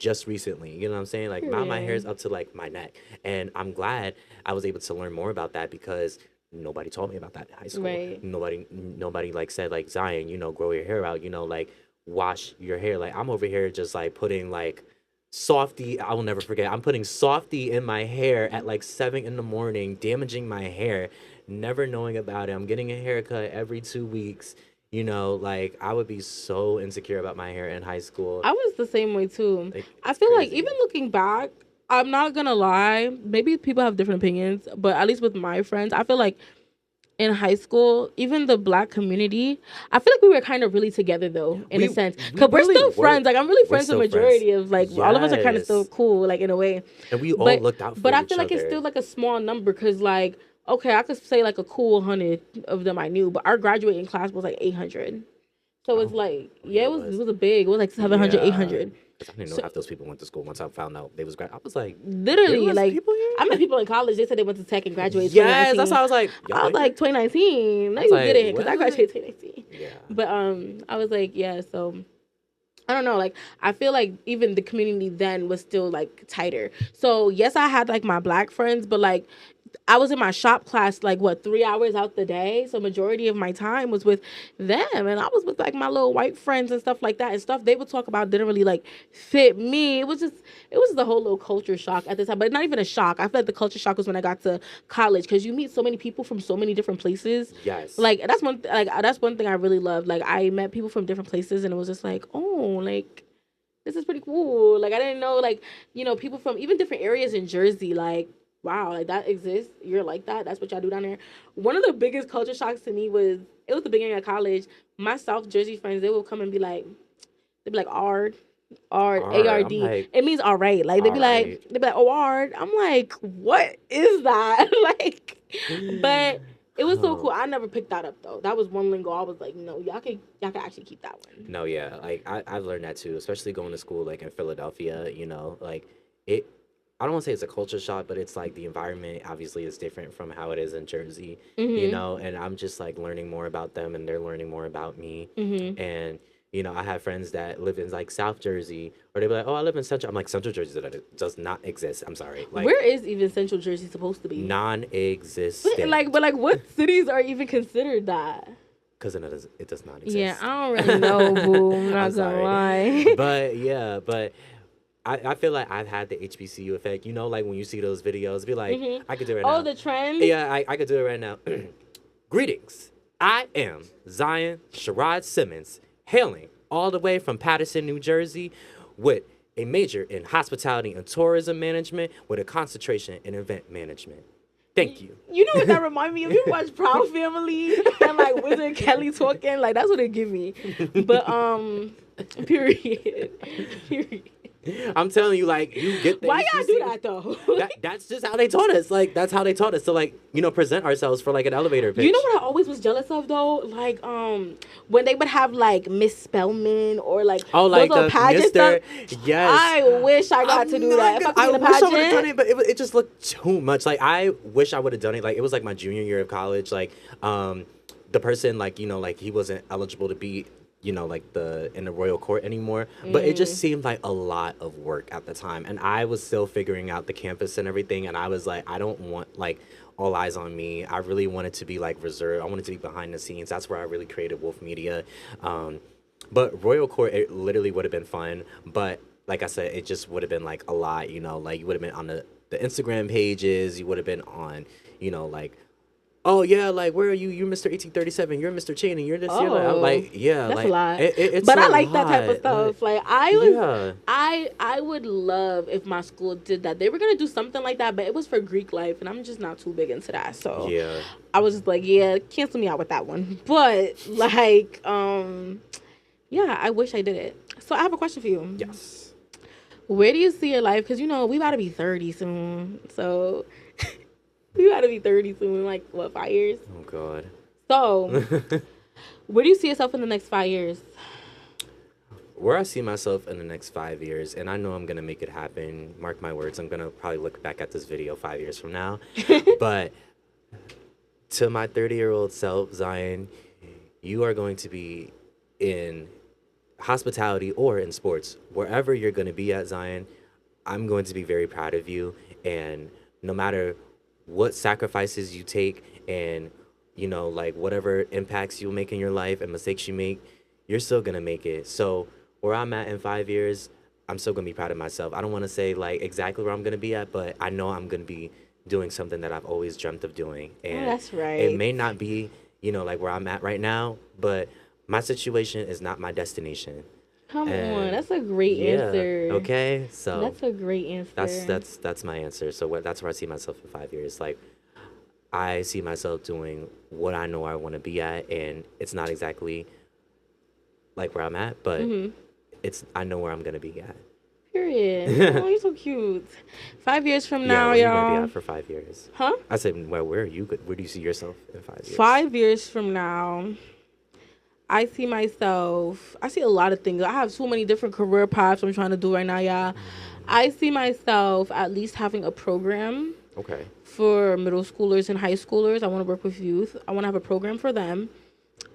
just recently. You know what I'm saying? Like my hair is Period. up to like my neck. And I'm glad I was able to learn more about that because nobody taught me about that in high school. Right. Nobody like said like Zion, grow your hair out, like wash your hair. Like I'm over here just like putting like softy, I will never forget. I'm putting softy in my hair at like 7 in the morning, damaging my hair, never knowing about it. I'm getting a haircut every 2 weeks. Like I would be so insecure about my hair in high school. I was the same way too. Like I it's feel like crazy. even looking back, I'm not gonna lie. Maybe people have different opinions, but at least with my friends, I feel like in high school, even the black community, I feel like we were kind of really together though, in a sense. We Cause we're really still were. friends. Like I'm really We're friends with still majority friends. of like all of us are kind of still Yes. cool, like in a way. And we all But looked out for but I each feel like it's other. still like a small number because like okay, I could say like a cool 100 of them I knew, but our graduating class was like 800. So it's Oh, like yeah, yeah, it was a big. It was like 700, Yeah. 800. 'Cause I didn't know So half those people went to school. Once I found out they was grad, I was like, there literally, was like people here. I met people in college. They said they went to Tech and graduated Yes, that's 2019. why I was like, y'all I was went like here? 2019. No, I was you like, didn't, because I what? graduated 2019. Yeah. But I was like, yeah. So I don't know. Like I feel like even the community then was still like tighter. So yes, I had like my black friends, but like I was in my shop class like what 3 hours out the day. So majority of my time was with them, and I was with like my little white friends and stuff like that. And stuff they would talk about didn't really like fit me. It was the whole little culture shock at the time, but not even a shock. I feel like the culture shock was when I got to college because you meet so many people from so many different places. Yes. Like that's one thing I really loved. Like I met people from different places, and it was just like oh like this is pretty cool. Like I didn't know, like, people from even different areas in Jersey, like, wow, like that exists. You're like that. That's what y'all do down there. One of the biggest culture shocks to me was it was the beginning of college. My South Jersey friends, they would come and be like, they'd be like, "Ard, Ard, A Alright, R I'm D." like, It means all right. Like alright. they'd be like, "Oh, Ard." I'm like, what is that? Like, but it was so Oh. cool. I never picked that up though. That was one lingo. I was like, no, y'all can actually keep that one. No, yeah, like I've learned that too, especially going to school like in Philadelphia. Like it. I don't want to say it's a culture shock, but it's like the environment obviously is different from how it is in Jersey. Mhm. And I'm just like learning more about them, and they're learning more about me. Mhm. And I have friends that live in like South Jersey, or they be like, "Oh, I live in Central." I'm like, "Central Jersey does not exist." I'm sorry, like Where is even Central Jersey supposed to be? non-existent, But like, what cities are even considered that? because it does not Yeah, exist. I don't really know, boo. I'm I'm not gonna sorry, lie. but yeah, but I feel like I've had the HBCU effect. Like when you see those videos, be like, Mhm. I could do it right Oh, now. the trend. Yeah, I could do it right now. Greetings. I am Zion Sherrod Simmons, hailing all the way from Paterson, New Jersey, with a major in hospitality and tourism management with a concentration in event management. Thank you. You know what that remind me of? You watch Proud Family and like Wizard Kelly talking, like that's what it give me. But period. Period. I'm telling you, like, you get the Why y'all do HBCU. that though? That's just how they taught us. Like, that's how they taught us to, like, present ourselves for, like, an elevator pitch. You know what I always was jealous of though? Like when they would have like Miss Spellman or like Oh, like those little the pageant Mr. stuff. Yes. I wish I got to do that. If I could be in a wish I would have done pageant. it, but it just looked too much. Like, I wish I would have done it. Like, it was like my junior year of college. Like, the person, like, like he wasn't eligible to be, like in the royal court anymore. But it just seemed like a lot of work at the time. And I was still figuring out the campus and everything. And I was like, I don't want, like, all eyes on me. I really wanted to be, like, reserved. I wanted to be behind the scenes. That's where I really created Wolf Media. But royal court, it literally would have been fun. But like I said, it just would have been, like, a lot, like, you would have been on the Instagram pages. You would have been on, like, oh yeah, like, where are you? You're Mr. 1837. You're Mr. Channing. You're this. You're that. I'm Oh, like, yeah, that's like a lot. it's But a I like that type of lot. stuff. Like Yeah. I would love if my school did that. They were gonna do something like that, but it was for Greek life, and I'm just not too big into that. So Yeah. I was just like, yeah, cancel me out with that one. But like, yeah, I wish I did it. So I have a question for you. Yes. Where do you see your life? Because we about to be 30 soon. So we about to be 30 soon. Like what, 5 years? Oh God. So where do you see yourself in the next 5 years? Where I see myself in the next 5 years, and I know I'm gonna make it happen. Mark my words. I'm gonna probably look back at this video 5 years from now. But to my 30-year-old self, Zion, you are going to be in hospitality or in sports. Wherever you're going to be at, Zion, I'm going to be very proud of you. And no matter what sacrifices you take and, like whatever impacts you'll make in your life and mistakes you make, you're still going to make it. So where I'm at in 5 years, I'm still going to be proud of myself. I don't want to say like exactly where I'm going to be at, but I know I'm going to be doing something that I've always dreamt of doing. And that's right. it may not be, like where I'm at right now, but my situation is not my destination. Come And on, that's a great answer. Okay, so That's a great answer. that's my answer. So that's where I see myself in 5 years. Like, I see myself doing what I know I want to be at, and it's not exactly like where I'm at, but I know where I'm gonna be at. Period. Oh, you're so cute. 5 years from now, where you gonna y'all. be at for 5 years? Huh? I said, well, where are you? Where do you see yourself in 5 years? 5 years from now, I see a lot of things. I have so many different career paths I'm trying to do right now, y'all. I see myself at least having a program Okay. for middle schoolers and high schoolers. I want to work with youth. I want to have a program for them,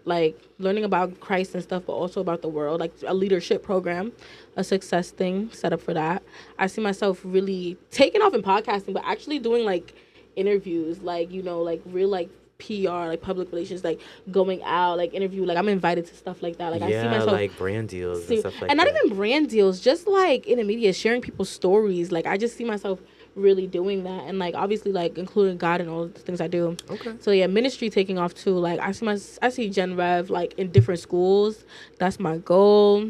like learning about Christ and stuff, but also about the world, like a leadership program, a success thing set up for that. I see myself really taking off in podcasting, but actually doing like interviews, like, like real, like PR, like public relations, like going out, like interview, like I'm invited to stuff like that. Like I see myself like brand deals and stuff like that. and not even brand deals, just like in the media, sharing people's stories. Like I just see myself really doing that, and like obviously like including God and all the things I do. Okay. So yeah, ministry taking off too. Like I see Gen Rev like in different schools. That's my goal.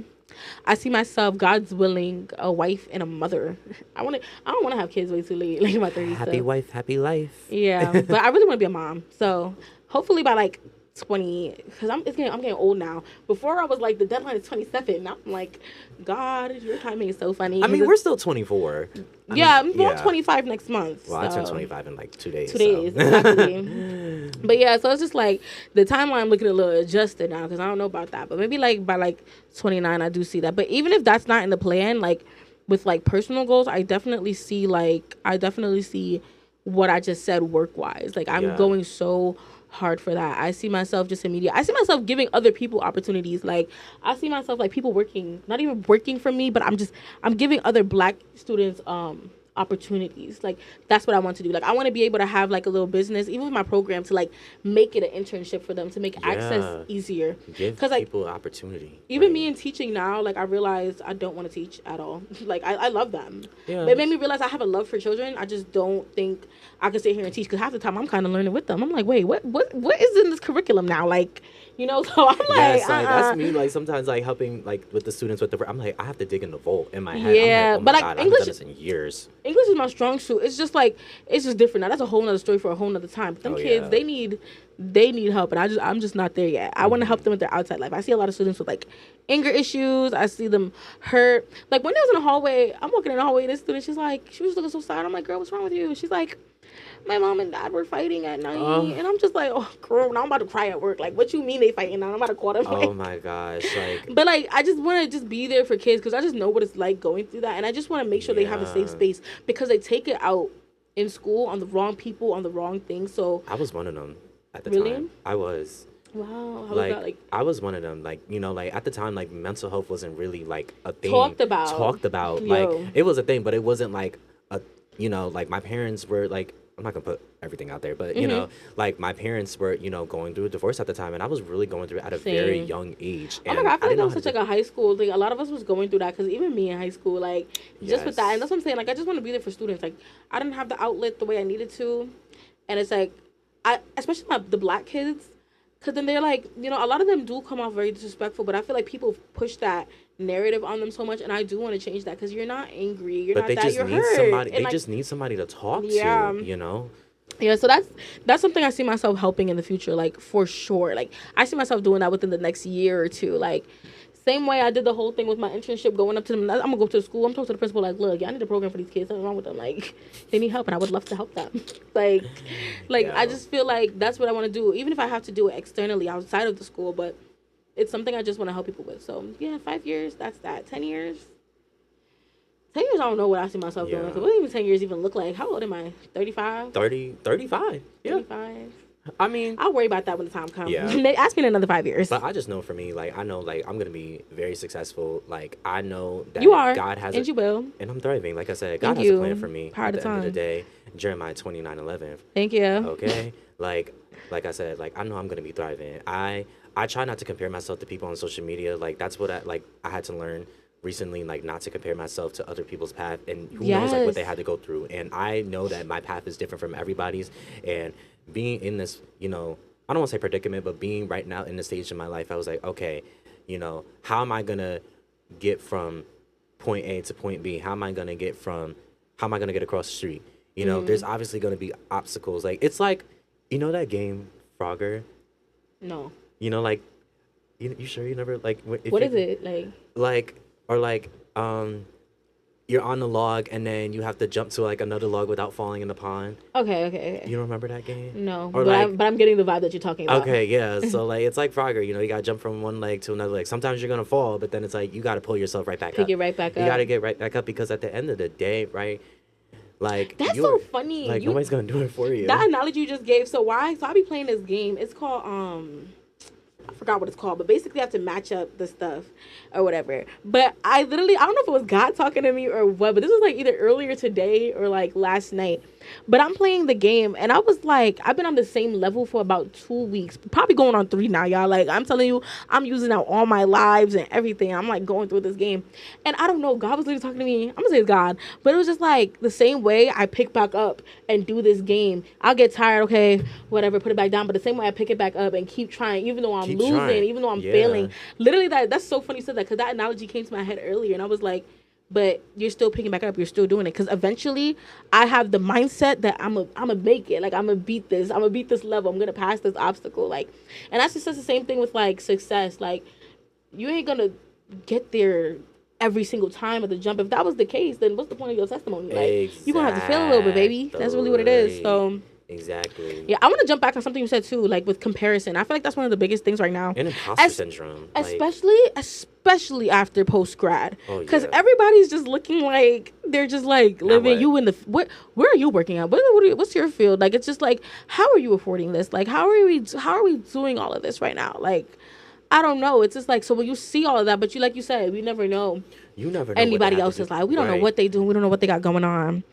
I see myself, God's willing, a wife and a mother. I don't want to have kids way too late, like in my 30s. Happy So. wife, happy life. Yeah, but I really want to be a mom. So hopefully by like 20, because I'm getting old now. Before I was like the deadline is 27. Now I'm like, God, your timing is so funny. I mean, we're still 24. Yeah, I'm going 25 next month. Well, I turn 25 in like 2 days. 2 days, exactly. But yeah, so it's just like the timeline looking a little adjusted now because I don't know about that. But maybe like by like 29, I do see that. But even if that's not in the plan, like with like personal goals, I definitely see what I just said work wise. Like I'm going so hard for that. I see myself just immediate. I see myself giving other people opportunities. Like I see myself like people working, not even working for me, but I'm giving other Black students opportunities. Like that's what I want to do. Like I want to be able to have like a little business, even with my program, to like make it an internship for them, to make access easier. Give people opportunity. Even me in teaching now, like I realized I don't want to teach at all. Like I love them. Yeah. But it made me realize I have a love for children. I just don't think I can sit here and teach because half the time I'm kind of learning with them. I'm like, wait, what is in this curriculum now? Like, you know, so I'm like, that's me. Like sometimes, like helping, like with the students with I'm like, I have to dig in the vault in my head. Yeah, I'm like, oh my but like God, English I haven't done this in years. English is my strong suit. It's just like it's just different. Now that's a whole nother story for a whole nother time. But them kids, they need help, and I'm just not there yet. I want to help them with their outside life. I see a lot of students with like anger issues. I see them hurt. Like when I was in the hallway, I'm walking in the hallway. This student, she was looking so sad. I'm like, girl, what's wrong with you? She's like, my mom and dad were fighting at night, and I'm just like, oh, girl, now I'm about to cry at work. Like, what you mean they fighting now? I'm about to call them. Oh my gosh, like. But like, I just want to just be there for kids because I just know what it's like going through that, and I just want to make sure they have a safe space because they take it out in school on the wrong people, on the wrong things. So I was one of them at the really? time. I was. Wow, how like, was that like? I was one of them. Like, you know, like at the time, like mental health wasn't really like a thing. Talked about. Yo. Like it was a thing, but it wasn't like a, you know, like my parents were like. I'm not gonna put everything out there, but you know, like my parents were, you know, going through a divorce at the time, and I was really going through it at a very young age. And oh my God, I feel like that was such like a high school thing. A lot of us was going through that because even me in high school, like just with that, and that's what I'm saying. Like I just want to be there for students. Like I didn't have the outlet the way I needed to, and it's like especially the Black kids, because then they're like, you know, a lot of them do come off very disrespectful, but I feel like people push that narrative on them so much, and I do want to change that because you're not angry, you're not that, you're hurt. They just need somebody to talk to, you know. Yeah, so that's something I see myself helping in the future, like for sure. Like I see myself doing that within the next year or two. Like same way I did the whole thing with my internship, going up to them. I'm gonna go to the school. I'm talking to the principal like, look, I need a program for these kids. Something wrong with them. Like they need help, and I would love to help them. like I just feel like that's what I want to do, even if I have to do it externally outside of the school. But it's something I just want to help people with. So yeah, 5 years. That's that. 10 years. 10 years, I don't know what I see myself doing. So what even 10 years even look like? How old am I? 35? 35. Yeah. 35. I mean, I'll worry about that when the time comes. Yeah. Ask me in another 5 years. But I just know for me, like, I know, like, I'm going to be very successful. Like, I know that you are, God has and you will. And I'm thriving. Like I said, God has a plan for me at the end of the day. Jeremiah 29:11. Thank you. Okay? like I said, like, I know I'm going to be thriving. I try not to compare myself to people on social media. Like, that's what I had to learn recently, like, not to compare myself to other people's path, and who knows like what they had to go through. And I know that my path is different from everybody's, and being in this, you know, I don't want to say predicament, but being right now in the stage in my life, I was like, okay, you know, how am I gonna get from point A to point B? How am I gonna get across the street? You know, there's obviously gonna be obstacles. Like, it's like, you know that game Frogger? No. You know, like, you sure you never, like, what is it like? You're on the log and then you have to jump to like another log without falling in the pond. Okay. You don't remember that game? No, or but I'm getting the vibe that you're talking about. Okay, yeah. So like it's like Frogger, you know, you gotta jump from one leg to another leg. Sometimes you're gonna fall, but then it's like you gotta pull yourself right back up. Pick it right back up. You gotta get right back up because at the end of the day, right? Like that's so funny. Like nobody's gonna do it for you. That analogy you just gave. So I be playing this game. It's called I forgot what it's called, but basically I have to match up the stuff or whatever. But I don't know if it was God talking to me or what, but this was like either earlier today or like last night. But I'm playing the game and I was like, I've been on the same level for about 2 weeks, probably going on 3 now, y'all. Like, I'm telling you, I'm using out all my lives and everything. I'm like going through this game. And I don't know, God was literally talking to me. I'm gonna say it's God, but it was just like the same way I pick back up and do this game. I'll get tired, okay, whatever, put it back down. But the same way I pick it back up and keep trying, even though I'm losing, trying. even though I'm Yeah. failing. Literally, that's so funny you said that, because that analogy came to my head earlier, and I was like, but you're still picking back up. You're still doing it, because eventually, I have the mindset that I'm a make it. Like, I'm gonna beat this. I'm gonna beat this level. I'm gonna pass this obstacle. Like, and that's just the same thing with like success. Like, you ain't gonna get there every single time at the jump. If that was the case, then what's the point of your testimony? Like, you're gonna have to fail a little bit, baby. That's really what it is. So exactly. yeah, I want to jump back on something you said too, like with comparison. I feel like that's one of the biggest things right now. And imposter syndrome. Especially after post grad. Because everybody's just looking like they're just like living you in the where are you working at? What's your field? Like, it's just like, how are you affording this? Like, how are we doing all of this right now? Like, I don't know. It's just like, so when you see all of that, but like you said, we never know. You never know anybody else's life. We don't know what they do. We don't know what they got going on.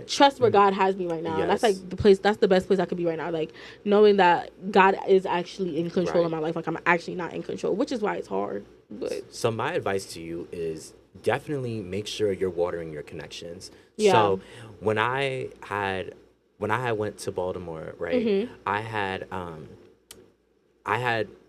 Trust where God has me right now. Yes. That's like the place. That's the best place I could be right now. Like, knowing that God is actually in control of my life. Like, I'm actually not in control, which is why it's hard. But so my advice to you is definitely make sure you're watering your connections. Yeah. So when I went to Baltimore, right, I had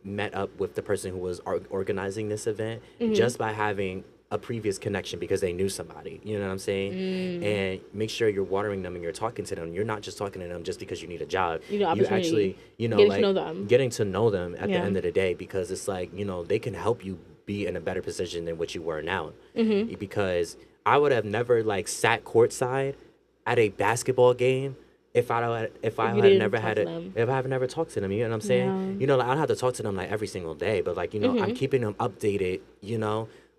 met up with the person who was organizing this event just by having a previous connection, because they knew somebody, you know what I'm saying? And make sure you're watering them and you're talking to them. You're not just talking to them just because you need a job. You actually, getting to know them at the end of the day, because it's like, they can help you be in a better position than what you were now. Because I would have never like sat courtside at a basketball game if I have never talked to them, you know what I'm saying? Yeah. Like, I don't have to talk to them like every single day, but like, I'm keeping them updated,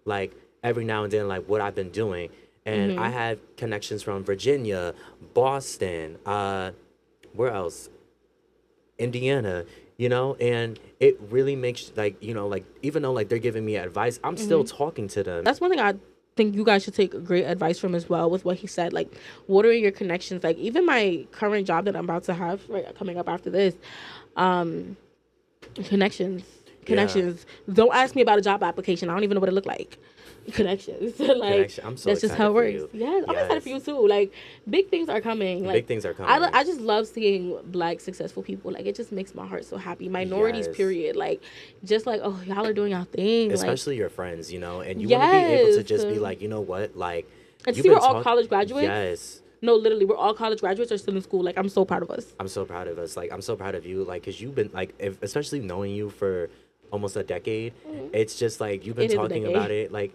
like every now and then, like what I've been doing. And I have connections from Virginia, Boston, where else? Indiana, and it really makes like, like, even though like they're giving me advice, I'm still talking to them. That's one thing I think you guys should take great advice from as well, with what he said, like watering your connections. Like, even my current job that I'm about to have coming up after this, connections. Don't ask me about a job application. I don't even know what it looked like. Connections. Like, I'm so that's just how it works. Yes, I'm excited for you too. Like, big things are coming. Like, big things are coming. I just love seeing Black successful people. Like, it just makes my heart so happy. Minorities, period. Like, just like, oh, y'all are doing y'all thing. Especially your friends, and you want to be able to just be like, you know what, like, and see, we're all college graduates. Yes. No, literally, we're all college graduates or still in school. Like, I'm so proud of us. I'm so proud of us. Like, I'm so proud of you. Like, because you've been, like, especially knowing you for almost a decade, it's just, like, you've been talking about it. Like,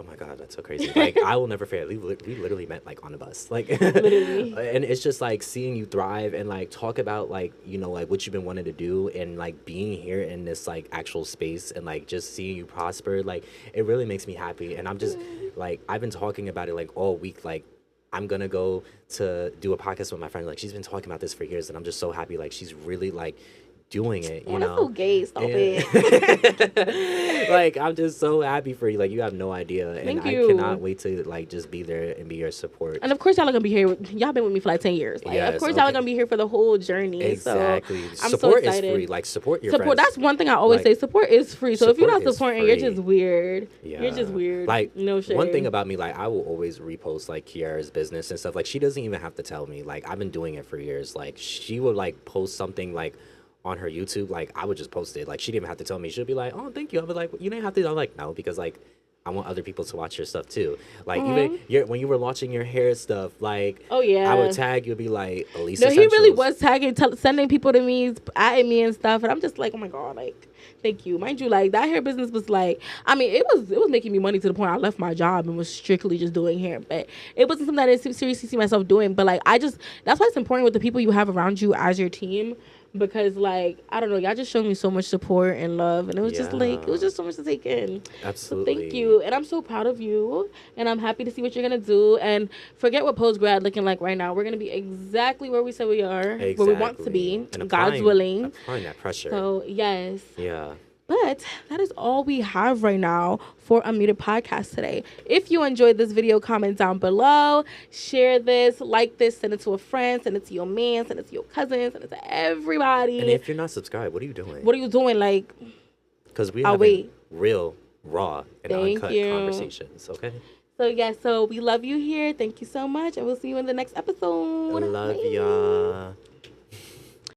oh, my God, that's so crazy. Like, I will never forget. We literally met, like, on a bus. Like, literally. And it's just, like, seeing you thrive and, like, talk about, like, like, what you've been wanting to do, and, like, being here in this, like, actual space, and, like, just seeing you prosper. Like, it really makes me happy. And I'm just, like, I've been talking about it, like, all week. Like, I'm going to go to do a podcast with my friend. Like, she's been talking about this for years, and I'm just so happy. Like, she's really, like, doing it, you know? That's so gay. Stop it. Like, I'm just so happy for you. Like, you have no idea. And Thank you. I cannot wait to, like, just be there and be your support. And of course, y'all are going to be here. Y'all been with me for like 10 years. Like, of course, y'all are going to be here for the whole journey. Exactly. So I'm support so excited. is free. Like, support your friends. That's one thing I always say. Support is free. So if you're not supporting, you're just weird. Yeah. You're just weird. Like, no shame. One thing about me, like, I will always repost, like, Kiara's business and stuff. Like, she doesn't even have to tell me. Like, I've been doing it for years. Like, she would, like, post something, like, on her YouTube, like, I would just post it. Like, she didn't even have to tell me. She'll be like, oh, thank you. I'll be like, you didn't have to. I'm like, no, because, like, I want other people to watch your stuff too. Like, even when you were launching your hair stuff, like, oh yeah, I would tag you, be like, Elisa. No, he really was tagging, sending people to me, adding me and stuff, and I'm just like, oh my God, like, thank you. Mind you, like, that hair business was like, I mean, it was making me money to the point I left my job and was strictly just doing hair, but it wasn't something that I didn't seriously see myself doing. But like, that's why it's important with the people you have around you as your team. Because, like, I don't know, y'all just showed me so much support and love, and it was just like, it was just so much to take in. Absolutely. So thank you, and I'm so proud of you, and I'm happy to see what you're gonna do. And forget what post grad looking like right now. We're gonna be exactly where we said we are, where we want to be. And God's willing. Applying that pressure. So yes. Yeah. But that is all we have right now for Unmuted Podcast today. If you enjoyed this video, comment down below. Share this, like this, send it to a friend, send it to your man, send it to your cousin, send it to everybody. And if you're not subscribed, what are you doing? What are you doing? Like, because we have real, raw, and uncut conversations, okay? So, yeah, so we love you here. Thank you so much. And we'll see you in the next episode. Love y'all.